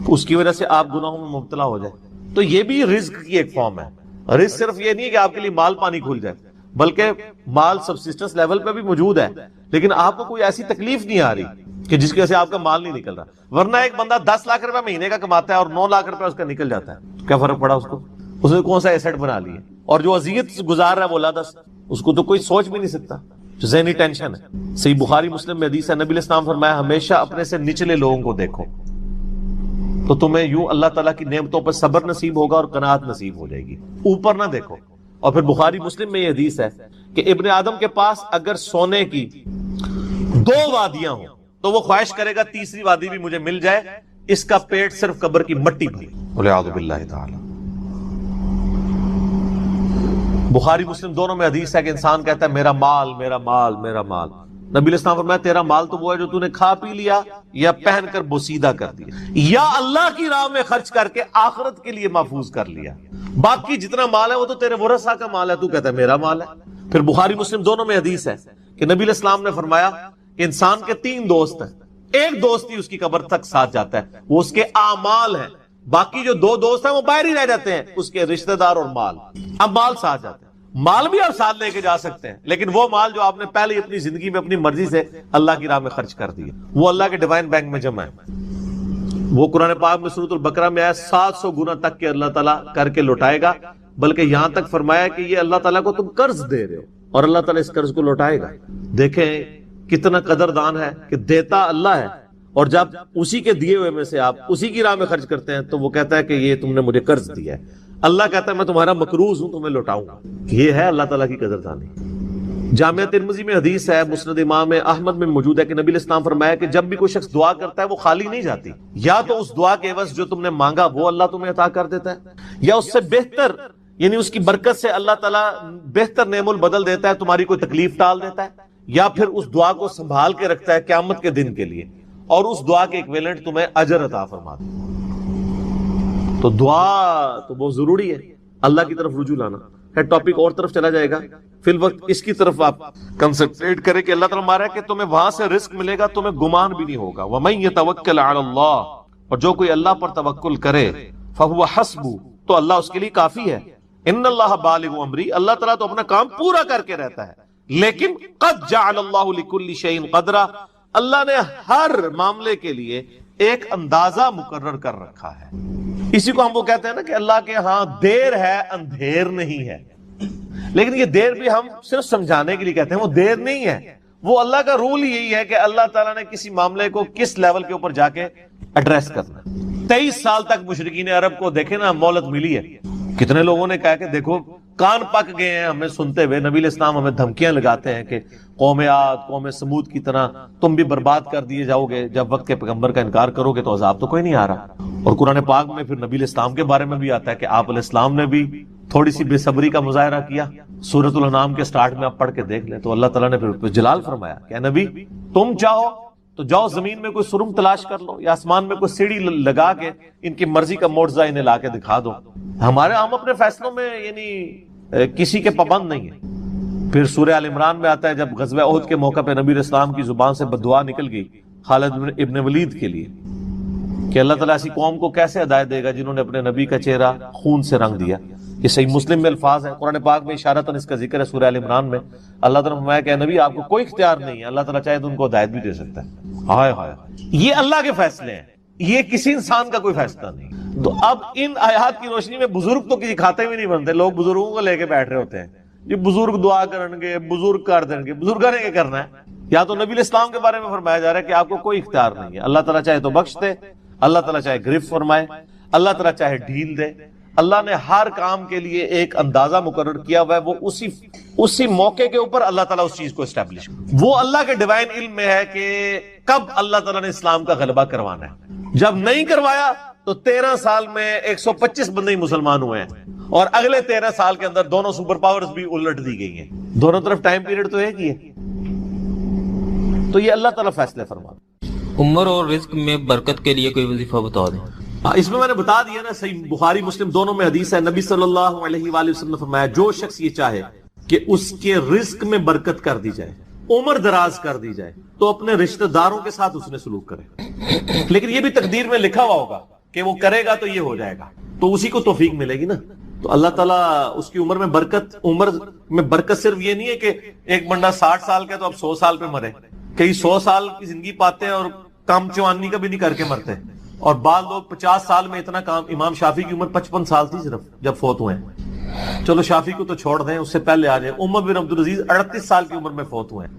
اس کی وجہ سے آپ گناہوں میں مبتلا ہو جائے۔ تو یہ بھی رزق کی ایک فارم ہے۔ رزق صرف یہ نہیں ہے کہ آپ کے لیے مال پانی کھل جائے، بلکہ مال سبسسٹنس لیول پہ بھی موجود ہے، لیکن آپ کو کوئی ایسی تکلیف نہیں آ رہی کہ جس کی وجہ سے آپ کا مال نہیں نکل رہا۔ ورنہ ایک بندہ 10 لاکھ روپے مہینے کا کماتا ہے اور 9 لاکھ روپے اس کا نکل جاتا ہے، کیا فرق پڑا اس کو؟ اس نے کون سا ایسٹ بنا لیا؟ اور جو اذیت گزار رہا ہے وہ لادس، اس کو تو کوئی سوچ بھی نہیں سکتا، ذہنی ٹینشن ہے۔ صحیح بخاری مسلم میں حدیث ہے، نبی علیہ السلام فرمایا ہمیشہ اپنے سے نچلے لوگوں کو دیکھو تو تمہیں یوں اللہ تعالیٰ کی نعمتوں پر صبر نصیب ہوگا اور قناعت نصیب ہو جائے گی، اوپر نہ دیکھو۔ اور پھر بخاری مسلم میں یہ حدیث ہے کہ ابن آدم کے پاس اگر سونے کی 2 وادیاں ہوں تو وہ خواہش کرے گا تیسری وادی بھی مجھے مل جائے، اس کا پیٹ صرف قبر کی مٹی بھری۔ والعیاذ باللہ تعالی۔ بخاری مسلم دونوں میں حدیث ہے کہ انسان کہتا ہے میرا مال میرا مال میرا مال، نبی علیہ السلام فرمایا تیرا مال تو وہ ہے جو تو نے کھا پی لیا یا پہن کر بوسیدہ کر دیا یا اللہ کی راہ میں خرچ کر کے آخرت کے لیے محفوظ کر لیا، باقی جتنا مال ہے وہ تو تیرے ورثہ کا مال ہے، تو کہتا ہے میرا مال ہے۔ پھر بخاری مسلم دونوں میں حدیث ہے کہ نبی علیہ السلام نے فرمایا کہ انسان کے 3 دوست ہیں، ایک دوست ہی اس کی قبر تک ساتھ جاتا ہے، وہ اس کے اعمال ہیں، باقی جو 2 دوست ہیں وہ باہر ہی رہ جاتے ہیں، اس کے رشتہ دار اور مال۔ اب مال ساتھ جاتے ہیں، مال بھی آپ ساتھ لے کے جا سکتے ہیں، لیکن وہ مال جو آپ نے پہلے ہی اپنی زندگی میں اپنی مرضی سے اللہ کی راہ میں خرچ کر دیا، وہ اللہ کے ڈیوائن بینک میں جمع ہے، وہ قرآن پاک میں سورۃ البقرہ میں آیا 700 گنا تک کہ اللہ تعالیٰ کر کے لوٹائے گا، بلکہ یہاں تک فرمایا کہ یہ اللہ تعالیٰ کو تم قرض دے رہے ہو اور اللہ تعالیٰ اس قرض کو لوٹائے گا۔ دیکھیں کتنا قدردان ہے کہ دیتا اللہ ہے، اور جب اسی کے دیے ہوئے میں سے آپ اسی کی راہ میں خرچ کرتے ہیں تو وہ کہتا ہے کہ یہ تم نے مجھے قرض دیا ہے، اللہ کہتا ہے میں تمہارا مقروض ہوں، تمہیں لوٹاؤں گا۔ یہ ہے اللہ تعالیٰ کی قدردانی۔ جامعہ ترمذی میں حدیث ہے، مسند امام احمد میں موجود ہے کہ نبی علیہ السلام فرمایا کہ جب بھی کوئی شخص دعا کرتا ہے وہ خالی نہیں جاتی، یا تو اس دعا کے عوض جو تم نے مانگا وہ اللہ تمہیں عطا کر دیتا ہے، یا اس سے بہتر یعنی اس کی برکت سے اللہ تعالیٰ بہتر نعم البدل دیتا ہے، تمہاری کوئی تکلیف ٹال دیتا ہے، یا پھر اس دعا کو سنبھال کے رکھتا ہے قیامت کے دن کے لیے، اور اس دعا کے ایکویلنٹ تمہیں اجر عطا فرماتا ہے۔ تو دعا تو بہت ضروری ہے، اللہ کی طرف رجوع لانا ہے۔ ٹاپک اور طرف چلا جائے گا، فی الوقت اس کی طرف آپ کنسنٹریٹ کریں کہ اللہ تعالیٰ مارا ہے کہ تمہیں وہاں سے رزق ملے گا، تمہیں گمان بھی نہیں ہوگا۔ وَمَن يَتَوَكَّلْ عَلَى اللَّهِ، اور جو کوئی اللہ پر توکل کرے فَهُوَ حَسْبُهُ، تو اللہ اس کے لیے کافی ہے۔ ان اللہ بالغ امری، اللہ تعالیٰ تو اپنا کام پورا کر کے رہتا ہے، لیکن قد جعل اللہ لکل شیء قدرا، اللہ نے ہر معاملے کے لیے ایک اندازہ مقرر کر رکھا ہے۔ اسی کو ہم وہ کہتے ہیں نا کہ اللہ کے ہاں دیر ہے اندھیر نہیں ہے، لیکن یہ دیر بھی ہم صرف سمجھانے کے لیے کہتے ہیں، وہ دیر نہیں ہے، وہ اللہ کا رول ہی یہی ہے کہ اللہ تعالیٰ نے کسی معاملے کو کس لیول کے اوپر جا کے ایڈریس کرنا ہے۔ 23 سال تک مشرکین عرب کو دیکھیں نا مہلت ملی ہے، کتنے لوگوں نے کہا کہ دیکھو کان پک گئے ہیں ہمیں سنتے ہوئے، نبی علیہ السلام ہمیں دھمکیاں لگاتے ہیں کہ قوم عاد قوم سمود کی طرح تم بھی برباد کر دیے جاؤ گے، جب وقت کے پیغمبر کا انکار کرو گے تو عذاب تو کوئی نہیں آ رہا۔ اور قرآن پاک میں پھر نبی علیہ السلام کے بارے میں بھی آتا ہے کہ آپ علیہ السلام نے بھی تھوڑی سی بے صبری کا مظاہرہ کیا، سورۃ الانعام کے سٹارٹ میں آپ پڑھ کے دیکھ لیں تو اللہ تعالیٰ نے پھر جلال فرمایا کہ نبی تم چاہو تو جاؤ زمین میں کوئی سرنگ تلاش کر لو یا آسمان میں کوئی سیڑھی لگا کے ان کی مرضی کا معجزہ انہیں لا کے دکھا دو، ہم اپنے فیصلوں میں یعنی کسی کے پابند نہیں ہیں۔ پھر سورہ آل عمران میں آتا ہے جب غزوہ احد کے موقع پہ نبی علیہ السلام کی زبان سے بددعا نکل گئی خالد ابن ولید کے لیے کہ اللہ تعالیٰ ایسی قوم کو کیسے ہدایت دے گا جنہوں نے اپنے نبی کا چہرہ خون سے رنگ دیا۔ یہ صحیح مسلم میں الفاظ ہے، قرآن پاک میں اشارتاً اس کا ذکر ہے سورہ آل عمران میں۔ اللہ تعالیٰ نے فرمایا کہ نبی آپ کو کوئی اختیار نہیں ہے، اللہ تعالیٰ چاہے تو ان کو ہدایت بھی دے سکتا ہے۔ ہائے ہائے، یہ اللہ کے فیصلے ہیں، یہ کسی انسان کا کوئی فیصلہ نہیں۔ تو اب ان آیات کی روشنی میں بزرگ تو کسی کھاتے بھی نہیں بنتے، لوگ بزرگوں کو لے کے بیٹھ رہے ہوتے ہیں، یہ بزرگ دعا کریں گے، بزرگ کر دیں گے، بزرگوں نے کیا کرنا ہے؟ یا تو نبی علیہ السلام کے بارے میں فرمایا جا رہا ہے کہ آپ کو کوئی اختیار نہیں ہے، اللہ تعالیٰ چاہے تو بخش دے، اللہ تعالیٰ چاہے گرفت فرمائے، اللہ تعالیٰ چاہے ڈھیل دے۔ اللہ نے ہر کام کے لیے ایک اندازہ مقرر کیا ہوا ہے، وہ اسی موقع کے اوپر اللہ تعالیٰ اس چیز کو اسٹیبلش، وہ اللہ کے ڈیوائن علم میں ہے کہ کب اللہ تعالیٰ نے اسلام کا غلبہ کروانا ہے۔ جب نہیں کروایا تو 13 سال میں 125 بندے ہی مسلمان ہوئے ہیں، اور اگلے 13 سال کے اندر دونوں سپر پاورز بھی الٹ دی گئی ہیں، دونوں طرف ٹائم پیریڈ تو ایک ہی ہے. تو یہ اللہ تعالیٰ فیصلے فرماتا. عمر اور رزق میں برکت کے لیے کوئی وظیفہ بتا دیں. اس میں نے بتا دیا نا، صحیح بخاری مسلم دونوں میں حدیث ہے، نبی صلی اللہ علیہ وآلہ وسلم نے فرمایا جو شخص یہ چاہے کہ اس کے رزق میں برکت کر دی جائے، عمر دراز کر دی جائے، تو اپنے رشتہ داروں کے ساتھ اس نے سلوک کرے. لیکن یہ بھی تقدیر میں لکھا ہوا ہوگا کہ وہ کرے گا تو یہ ہو جائے گا، تو اسی کو توفیق ملے گی نا. تو اللہ تعالیٰ اس کی عمر میں برکت صرف یہ نہیں ہے کہ ایک بندہ 60 سال کا ہے تو اب 100 سال پہ مرے. کئی 100 سال کی زندگی پاتے ہیں اور کام چوانی کا بھی نہیں کر کے مرتے، اور بعض لوگ 50 سال میں اتنا کام. امام شافعی کی عمر 55 سال تھی صرف جب فوت ہوئے ہیں. چلو شافعی کو تو چھوڑ دیں، اس سے پہلے آ جائیں. عمر بن عبدالعزیز 38 سال کی عمر میں فوت ہوئے ہیں.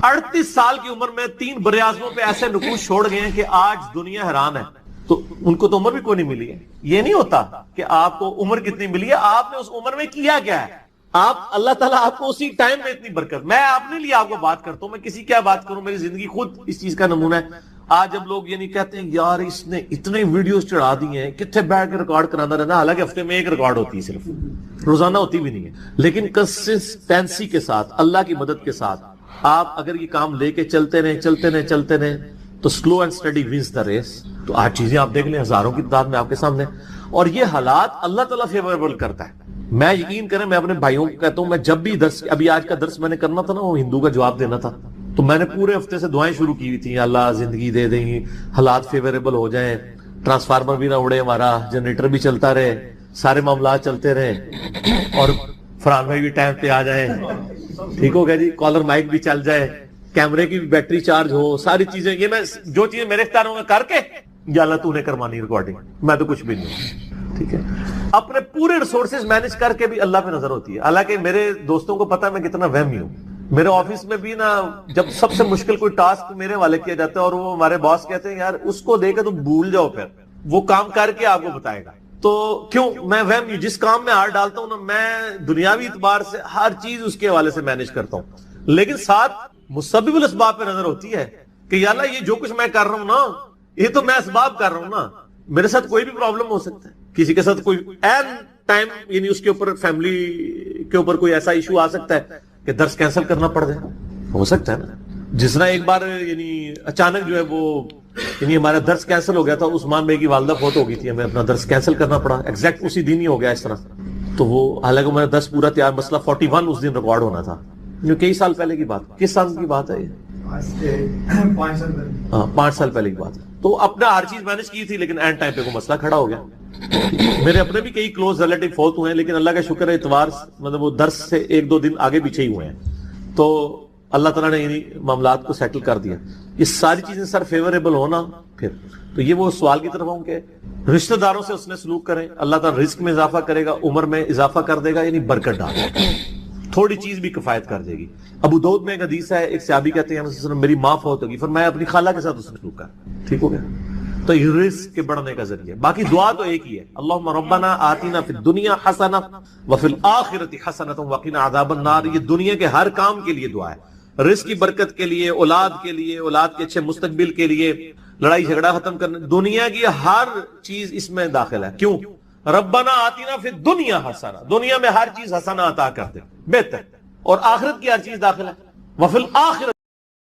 38 سال کی عمر میں 3 براعظموں پہ ایسے نقوش چھوڑ گئے ہیں کہ آج دنیا حیران ہے. تو ان کو تو عمر بھی کوئی نہیں ملی ہے. یہ نہیں ہوتا کہ آپ کو عمر کتنی ملی ہے، آپ نے اس عمر میں کیا کیا ہے. آپ اللہ تعالیٰ آپ کو اسی ٹائم میں اتنی برکت. میں اپنے لیے آپ کو بات کرتا ہوں، میں کسی کیا بات کروں، میری زندگی خود اس چیز کا نمونہ ہے. آج جب لوگ یہ نہیں کہتے ہیں یار اس نے اتنے ویڈیوز چڑھا دی ہیں، کتنے بیٹھ کے ریکارڈ کرانا رہنا، حالانکہ ہفتے میں ایک ریکارڈ ہوتی ہے، صرف روزانہ ہوتی بھی نہیں ہے. لیکن کنسسٹینسی کے ساتھ، اللہ کی مدد کے ساتھ آپ اگر یہ کام لے کے چلتے رہے تو slow and steady wins the race. تو آج چیزیں آپ دیکھ لیں ہزاروں کی تعداد میں آپ کے سامنے، اور یہ حالات اللہ تعالیٰ فیوریبل کرتا ہے. میں یقین کریں، میں اپنے بھائیوں کو کہتا ہوں، میں جب بھی درس، ابھی آج کا درس میں نے کرنا تھا نا، وہ ہندو کا جواب دینا تھا، تو میں نے پورے ہفتے سے دعائیں شروع کی ہوئی تھی، اللہ زندگی دے دیں، حالات فیوریبل ہو جائیں، ٹرانسفارمر بھی نہ اڑے ہمارا، جنریٹر بھی چلتا رہے، سارے معاملات چلتے رہے، اور فرحان بھائی بھی ٹائم پہ آ جائیں، ٹھیک ہو گیا جی، کالر مائک بھی چل جائے، کیمرے کی بیٹری چارج ہو، ساری چیزیں. یہ میں جو چیزیں میرے اختیاروں میں کر کے، یا اللہ تو نے کروانی ریکارڈنگ، میں تو کچھ بھی نہیں. ٹھیک ہے، اپنے پورے ریسورسز مینج کر کے بھی اللہ پہ نظر ہوتی ہے. حالانکہ میرے دوستوں کو پتا ہے میں کتنا وہمی ہوں. میرے آفس میں بھی نا، جب سب سے مشکل کوئی ٹاسک میرے والے کیا جاتا ہے اور وہ ہمارے باس کہتے ہیں یار اس کو دے کے تم بھول جاؤ، پھر وہ کام کر کے آپ کو بتائے گا. تو کیوں میں وہمی، جس کام میں ہاتھ ڈالتا ہوں نا، میں دنیاوی اعتبار سے ہر چیز اس کے حوالے سے مینج کرتا ہوں، لیکن ساتھ مسبب الاسباب پہ نظر ہوتی ہے کہ یا اللہ یہ جو کچھ میں کر رہا ہوں نا، یہ تو میں اسباب کر رہا ہوں نا، میرے ساتھ کوئی بھی پرابلم ہو سکتا ہے، کسی کے ساتھ کوئی این ٹائم، یعنی اس کے اوپر فیملی کے اوپر کوئی ایسا ایشو آ سکتا ہے کہ درس کینسل کرنا پڑ جائے، ہو سکتا ہے نا. جس طرح ایک بار یعنی اچانک جو ہے وہ یعنی ہمارا درس کینسل ہو گیا تھا، عثمان بھائی کی والدہ فوت ہو گئی تھی، ہمیں اپنا درس کینسل کرنا پڑا، ایگزیکٹ اسی دن ہی ہو گیا اس طرح. تو وہ حالانکہ ہمارا درس پورا تیار، مسئلہ 41 اس دن ریکارڈ ہونا تھا. کئی سال پہلے کی بات، کس سال کی بات ہے یہ؟ 5 سال پہلے کی بات ہے. تو اپنا ہر چیز مینج کی تھی، لیکن اینڈ ٹائم پہ کوئی مسئلہ کھڑا ہو گیا. میرے اپنے بھی کئی کلوز ریلیٹیو فوت ہوئے ہیں، لیکن اللہ کا شکر ہے اتوار مطلب وہ درس سے 1-2 دن آگے پیچھے ہی ہوئے ہیں. تو اللہ تعالیٰ نے یعنی معاملات کو سیٹل کر دیا. یہ ساری چیزیں سر فیوریبل ہونا، پھر تو یہ وہ سوال کی طرف ہوں کہ رشتہ داروں سے اس نے سلوک کریں، اللہ تعالیٰ رزق میں اضافہ کرے گا، عمر میں اضافہ کر دے گا، یعنی برکت ڈال دے گا، تھوڑی چیز بھی کفایت کر دے گی. ابو داؤد میں ایک حدیث ہے، ایک صحابی کہتے ہیں میری ماں فوت ہوگی، فرمایا اپنی خالہ کے ساتھ اس نے سلوک کر، ٹھیک ہو گیا. تو یہ رزق کے بڑھنے کا ذریعہ. باقی دعا تو ایک ہی ہے، اللہم ربنا آتنا فی الدنیا حسنہ وفی الآخرۃ حسنۃ وقنا عذاب النار. یہ دنیا کے ہر کام کے لیے دعا ہے، رزق کی برکت کے لیے، اولاد کے لیے، اولاد کے اچھے مستقبل کے لیے، لڑائی جھگڑا ختم کرنے، دنیا کی ہر چیز اس میں داخل ہے. کیوں؟ ربنا آتنا فی الدنیا حسنہ، دنیا میں ہر چیز حسنہ عطا کر دے، بہتر، اور آخرت کی ہر چیز داخل ہے. وفی الآخرۃ